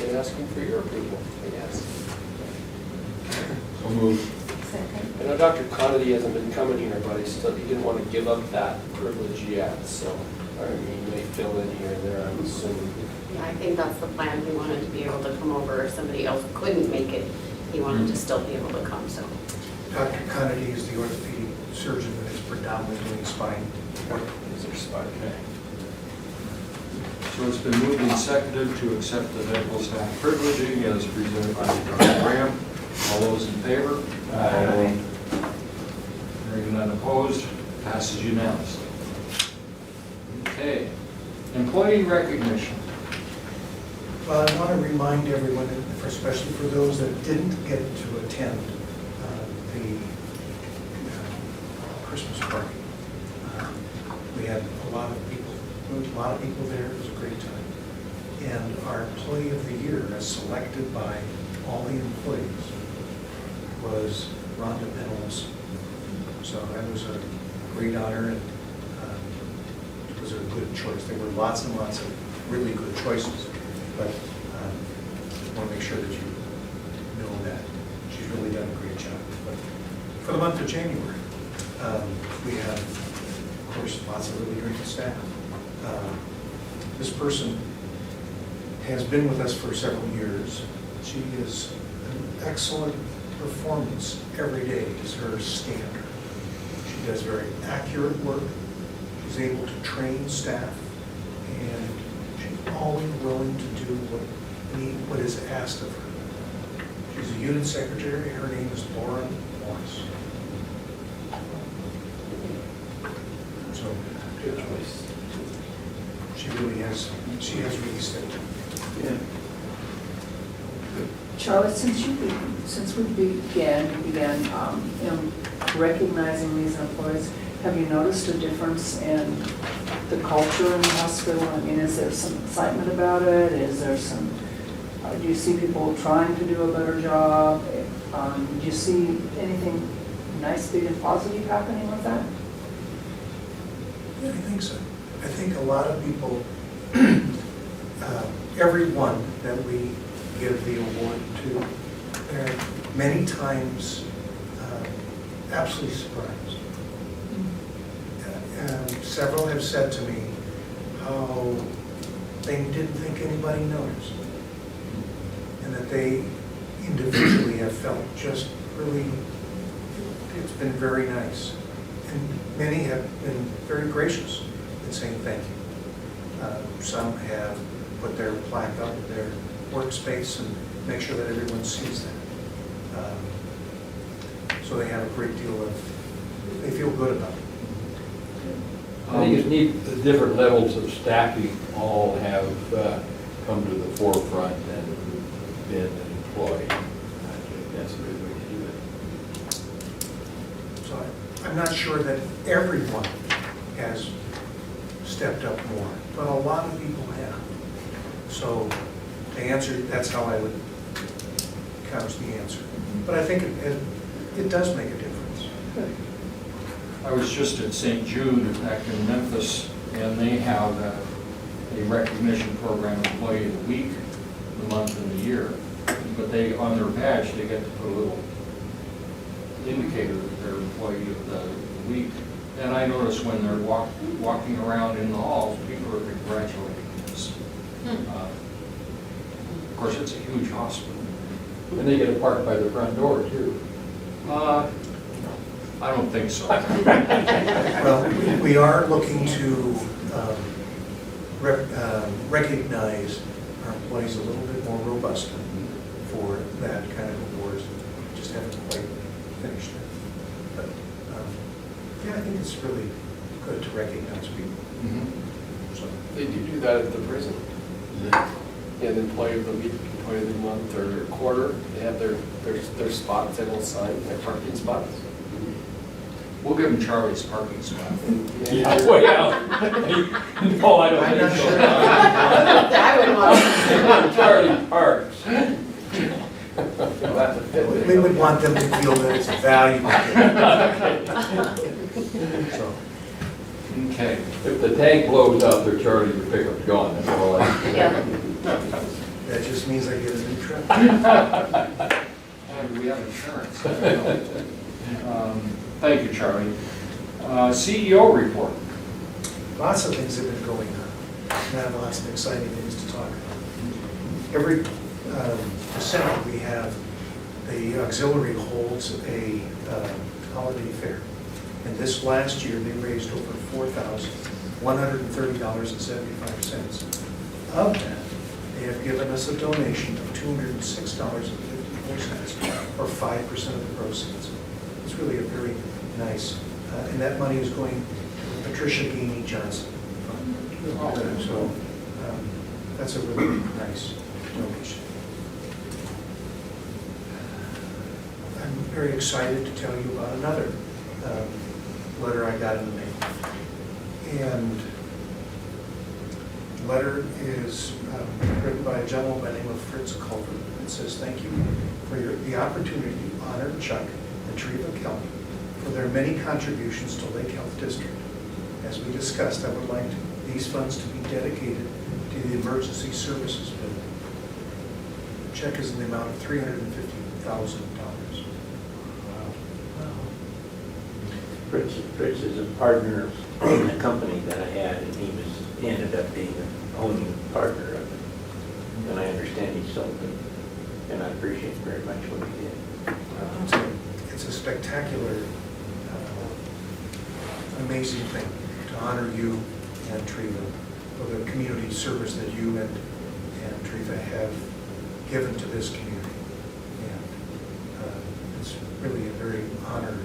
and asking for your approval, I guess. So moved. I know Dr. Conity hasn't been coming here, but he didn't want to give up that privilege yet, so, I mean, he may fill in here and there, I'm assuming. Yeah, I think that's the plan. He wanted to be able to come over if somebody else couldn't make it. He wanted to still be able to come, so. Dr. Conity is the orthopedic surgeon that is predominantly doing spine. Is there spot? Okay. So it's been moved and seconded to accept the medical staff privileging as presented by Dr. Graham. All those in favor? Aye. Hearing none opposed, passes unanimously. Okay, employee recognition. Well, I want to remind everyone, especially for those that didn't get to attend the Christmas party. We had a lot of people there. It was a great time. And our Employee of the Year, as selected by all the employees, was Rhonda Penn. So that was a great honor, and it was a good choice. There were lots and lots of really good choices. But I want to make sure that you know that she's really done a great job. But for the month of January, we have, of course, lots of really great staff. This person has been with us for several years. She is an excellent performance every day is her standard. She does very accurate work. She's able to train staff, and she's always willing to do what is asked of her. She's a unit secretary. Her name is Laura Morris. So, Good choice. she has really stepped up. Yeah. Charlotte, since we began recognizing these employees, have you noticed a difference in the culture in the hospital? I mean, is there some excitement about it? Is there some, do you see people trying to do a better job? Do you see anything nice, big, and positive happening with that? Yeah, I think so. I think a lot of people, everyone that we give the award to, they're many times absolutely surprised. Several have said to me how they didn't think anybody noticed, and that they individually have felt just really, it's been very nice. And many have been very gracious in saying thank you. Some have put their plaque up in their workspace and make sure that everyone sees that. So they have a great deal of, they feel good about it. I think it's neat, the different levels of staffing all have come to the forefront and been employed. I think that's a good way to do it. So I'm not sure that everyone has stepped up more, but a lot of people have. So to answer, that's how I would couch the answer. But I think it does make a difference. I was just at St. Jude back in Memphis, and they have a recognition program, Employee of the Week, the month and the year. But they, on their badge, they get to put a little indicator that they're Employee of the Week. And I notice when they're walking around in the halls, people are congratulating us. Of course, it's a huge hospital. And they get a park by the front door too. I don't think so. Well, we are looking to recognize our employees a little bit more robustly for that kind of awards. Just haven't quite finished it. But yeah, I think it's really good to recognize people. So, They do that at the prison. Yeah, the employee of the week, employee of the month, or quarter, they have their spots, they will sign, their parking spots. We'll give them Charlie's parking spot. Well, yeah. No, I don't I'm not think sure. so. I would want. Charlie Parks. We would want them to feel that it's valuable. So, Okay. If the tank blows out, their Charlie to pick up gone, that's all I. Yeah. that just means I get a new truck. Do we have insurance? I don't know. Thank you, Charlie. CEO report. Lots of things have been going on. And I have lots of exciting things to talk about. Every December, we have the auxiliary holds a holiday fair. And this last year, they raised over $4,130.75. Of that, they have given us a donation of $206.54, or 5% of the proceeds. It's really a very nice, and that money is going to Patricia Gainey Johnson. So that's a really nice donation. I'm very excited to tell you about another letter I got in the mail. And the letter is written by a gentleman by the name of Fritz Culver. It says, "Thank you for the opportunity to honor Chuck and Treva Kelly for their many contributions to Lake Health District. As we discussed, I would like these funds to be dedicated to the Emergency Services Building. The check is in the amount of $350,000. Fritz is a partner in the company that I had, and he ended up being an owning partner of it. And I understand he sold it, and I appreciate very much what he did. It's a spectacular, amazing thing to honor you and Treva for the community service that you and Treva have given to this community. And it's really a very honored.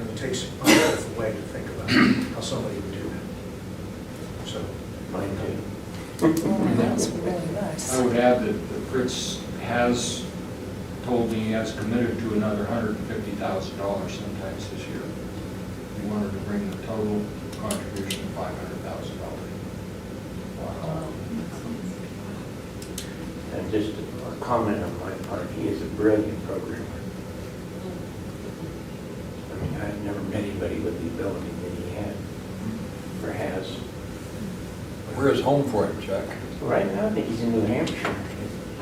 It takes my breath away to think about how somebody would do that. So, Mine too. That's really nice. I would add that Fritz has told me he has committed to another $150,000 sometimes this year. He wanted to bring the total contribution to $500,000. Wow. And just a comment on my part, he is a brilliant programmer. I mean, I've never met anybody with the ability that he had, or has. Where is home for him, Chuck? Right now, I think he's in New Hampshire.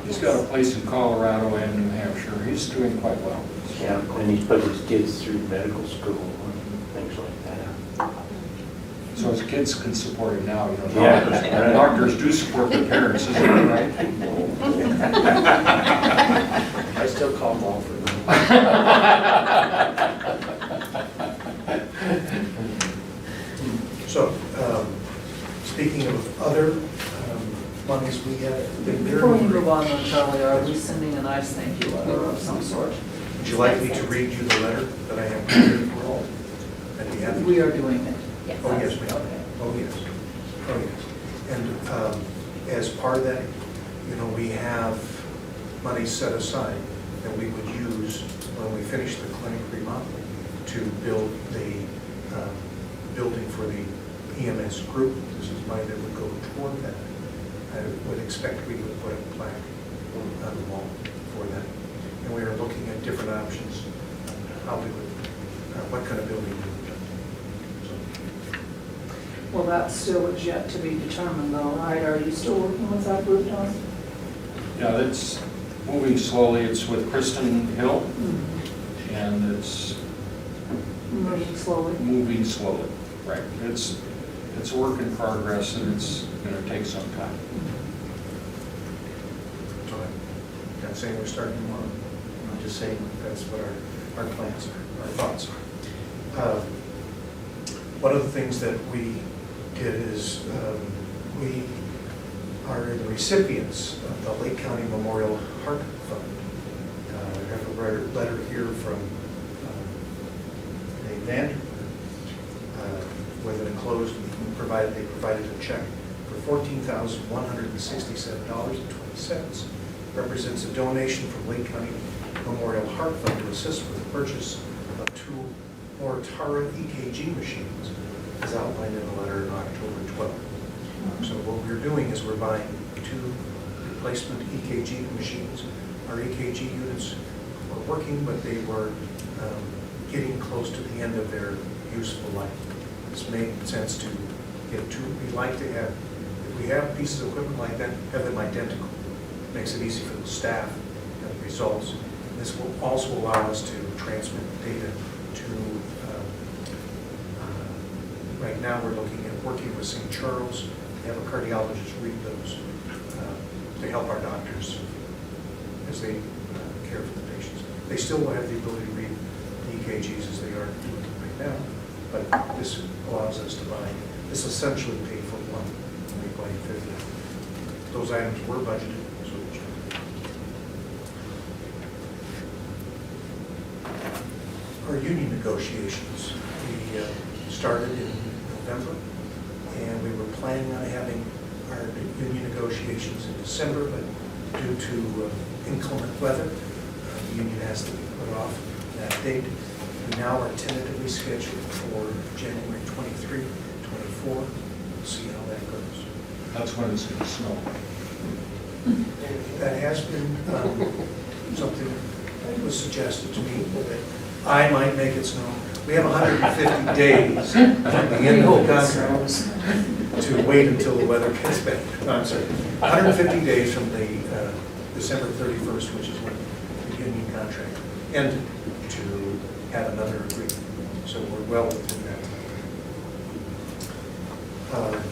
He's got a place in Colorado and New Hampshire. He's doing quite well. Yeah, and he's put his kids through medical school and things like that. So his kids can support him now, you know. Yeah. Doctors do support their parents, isn't that right? I still call them all for them. So, speaking of other monies we have, Before we move on, though, Charlie, are we sending a nice thank you letter of some sort? would you like me to read you the letter that I have prepared for all at the end? We are doing it. Yes. Oh, yes, ma'am. Okay. Oh, yes. Oh, yes. And as part of that, you know, we have money set aside that we would use when we finish the clinic remodeling to build the building for the EMS group. This is money that would go toward that. I would expect we would put a plaque on the wall for that. And we are looking at different options, how we would, what kind of building we would do. Well, that still is yet to be determined though, right? Are you still working with that group, Tom? Yeah, it's moving slowly. It's with Kristen Hill, and it's Moving slowly. moving slowly. Right. It's a work in progress, and it's going to take some time. So I'm not saying we're starting tomorrow. I'm just saying that's what our plans are, our thoughts are. One of the things that we did is we are the recipients of the Lake County Memorial Heart Fund. I have a letter here from a Vander with an enclosed, they provided a check for $14,167.20. Represents a donation from Lake County Memorial Heart Fund to assist with the purchase of 2 more Tara EKG machines, as outlined in a letter on October 12th. So what we're doing is we're buying 2 replacement EKG machines. Our EKG units were working, but they were getting close to the end of their useful life. It's made sense to get 2. We like to have, if we have pieces of equipment like that, have them identical. Makes it easy for the staff and the results. This will also allow us to transmit data to, right now we're looking at working with St. Charles, to have a cardiologist read those to help our doctors as they care for the patients. They still will have the ability to read the EKGs as they are doing right now, but this allows us to buy, this essentially paid for one when we buy 50. Those items were budgeted, so we'll check. Our union negotiations, we started in November, and we were planning on having our union negotiations in December, but due to inclement weather, the union has to be put off that date. We now are tentatively scheduled for January 23, 24. We'll see how that goes. That's when it's going to snow. That has been something that was suggested to me that I might make it snow. We have 150 days from the end of the contract to wait until the weather gets better. No, I'm sorry, 150 days from the December 31st, which is when the union contract ended, to have another agreement. So we're well within that time.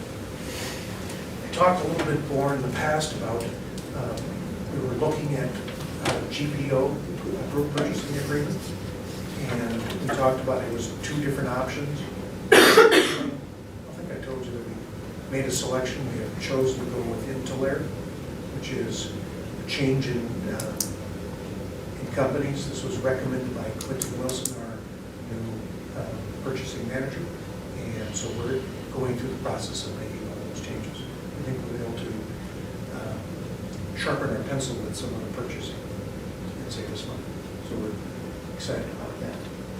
I talked a little bit more in the past about, we were looking at GPO, group purchasing agreements, and we talked about it was 2 different options. I think I told you that we made a selection. We have chosen to go with Intelair, which is a change in companies. This was recommended by Clinton Wilson, our new purchasing manager, and so we're going through the process of making all those changes. I think we'll be able to sharpen our pencil with some of the purchasing and save us money. So we're excited about that.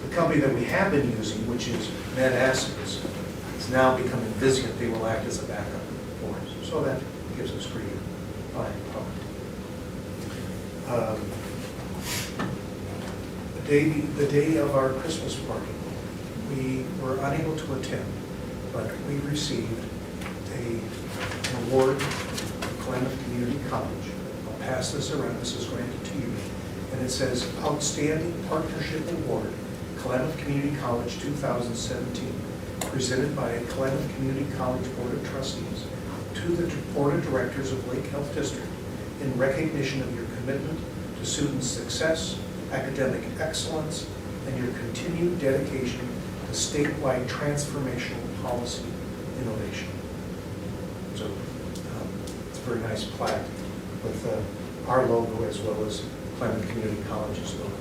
The company that we have been using, which is MedAcids, is now becoming Vizient. They will act as a backup for us. So that gives us greater buying power. The day of our Christmas party, we were unable to attend, but we received an award from Klamath Community College. I'll pass this around. This is granted to you. And it says, Outstanding Partnership Award, Klamath Community College 2017, presented by Klamath Community College Board of Trustees to the Board of Directors of Lake Health District in recognition of your commitment to student success, academic excellence, and your continued dedication to statewide transformational policy innovation. So it's a very nice plaque with our logo as well as Klamath Community College's logo.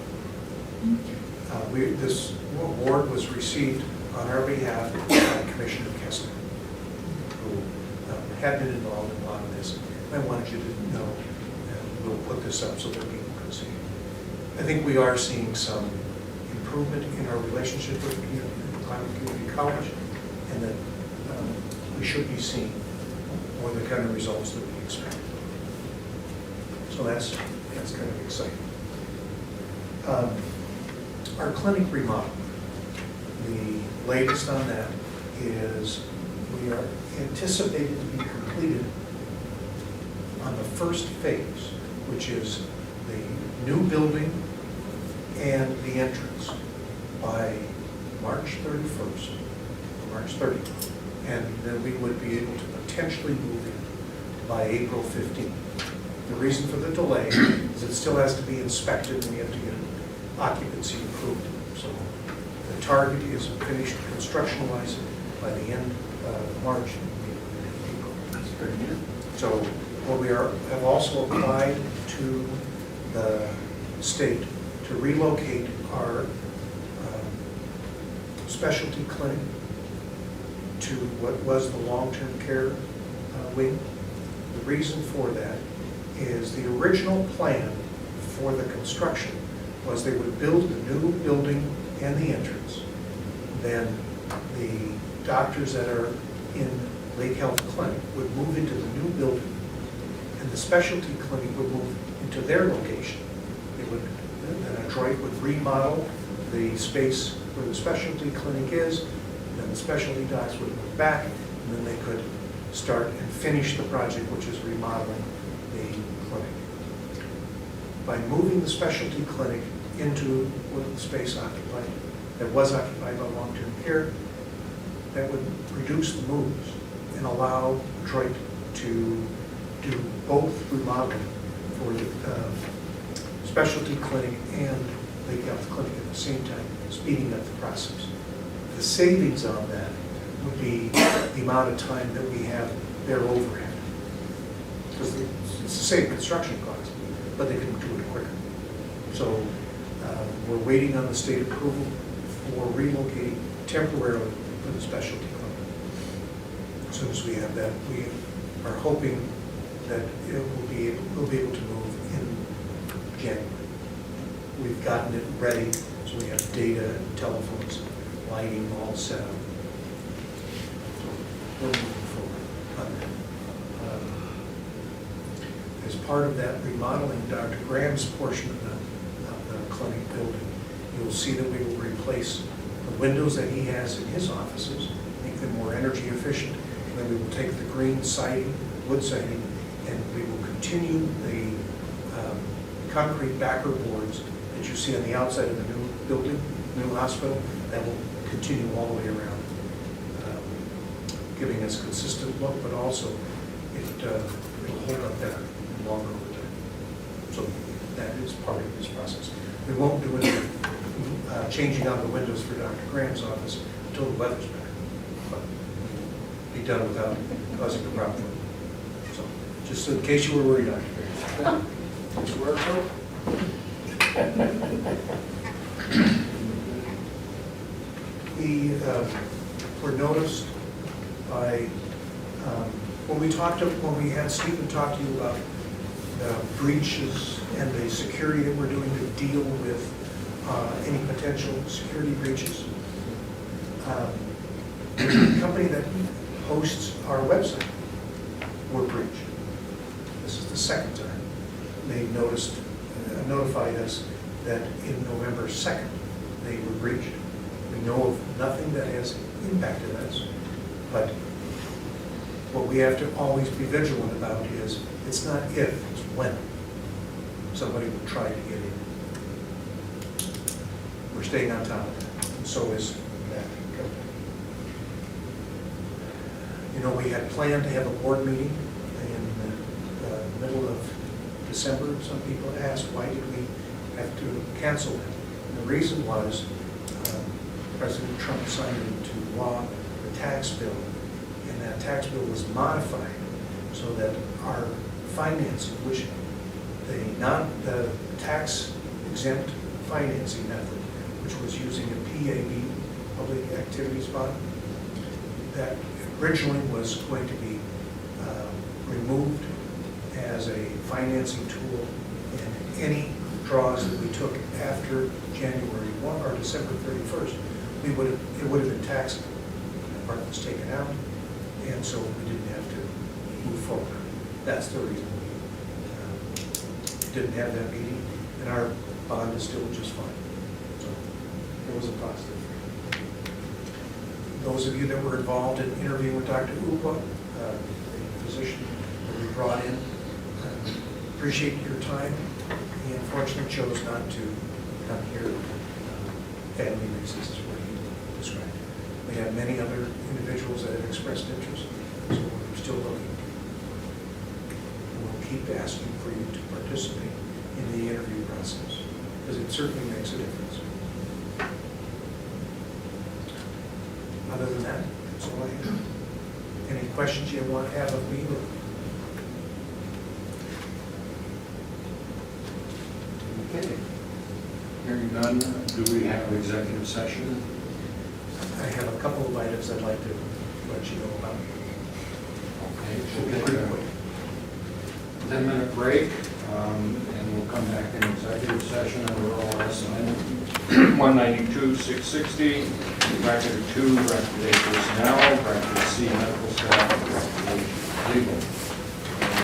This award was received on our behalf by Commissioner Kessler, who had been involved in a lot of this. I wanted you to know, and we'll put this up so that people can see. I think we are seeing some improvement in our relationship with Klamath Community College, and that we should be seeing more of the kind of results that we expect. So that's kind of exciting. Our clinic remodel, the latest on that is we are anticipated to be completed on the first phase, which is the new building and the entrance by March 31st, or March 30th. And then we would be able to potentially move in by April 15th. The reason for the delay is it still has to be inspected and we have to get occupancy approved. So the target is finished construction-wise by the end of March, April. That's pretty good. So what we have also applied to the state to relocate our specialty clinic to what was the long-term care wing. The reason for that is the original plan for the construction was they would build the new building and the entrance. Then the doctors that are in Lake Health Clinic would move into the new building, and the specialty clinic would move into their location. Then Detroit would remodel the space where the specialty clinic is, and then the specialty docs would move back, and then they could start and finish the project, which is remodeling the clinic. By moving the specialty clinic into the space occupied, that was occupied by long-term care, that would reduce the moves and allow Detroit to do both remodeling for the specialty clinic and Lake Health Clinic at the same time, speeding up the process. The savings on that would be the amount of time that we have their overhead. Because it's the same construction cost, but they can do it quicker. So we're waiting on the state approval for relocating temporarily for the specialty clinic. As soon as we have that, we are hoping that we'll be able to move in January. We've gotten it ready, so we have data, telephones, lighting all set up. So we're moving forward on that. As part of that remodeling, Dr. Graham's portion of the clinic building, you'll see that we will replace the windows that he has in his offices, make them more energy efficient, and then we will take the green siding, wood siding, and we will continue the concrete backer boards that you see on the outside of the new building, new hospital. That will continue all the way around, giving us a consistent look, but also it'll hold up better and longer over time. So that is part of this process. We won't do any changing out the windows for Dr. Graham's office until the weather's better, but we'll be done without causing a problem. So just in case you were worried, Dr. Graham. It's work out. We were noticed by, when we had Stephen talk to you about the breaches and the security that we're doing to deal with any potential security breaches. The company that hosts our website were breached. This is the second time. They notified us that in November 2nd, they were breached. We know of nothing that has impacted us, but what we have to always be vigilant about is, it's not if, it's when somebody would try to get in. We're staying on top of that, and so is that company. You know, we had planned to have a board meeting in the middle of December. Some people asked, why did we have to cancel that? And the reason was President Trump signed into law the tax bill, and that tax bill was modified so that our financing, which the tax exempt financing method, which was using a PAB, Public Activities Bond, that originally was going to be removed as a financing tool, and any draws that we took after January 1 or December 31st, it would have been taxable. That part was taken out, and so we didn't have to move forward. That's the reason we didn't have that meeting, and our bond is still just fine. So it was a positive. Those of you that were involved in interviewing with Dr. Upa, the physician that we brought in, appreciate your time. He unfortunately chose not to come here. Family reasons is what he described. We have many other individuals that have expressed interest, so we're still looking. We'll keep asking for you to participate in the interview process, because it certainly makes a difference. Other than that, that's all I have. Any questions you want to have of me? Okay. Hearing none, do we have executive session? I have a couple of items I'd like to let you know about. Okay, Should be we'll pretty take quick. a 10-minute break, and we'll come back in executive session under ORS 192-660, bracket 2, bracket A personnel, bracket C medical staff, bracket H legal.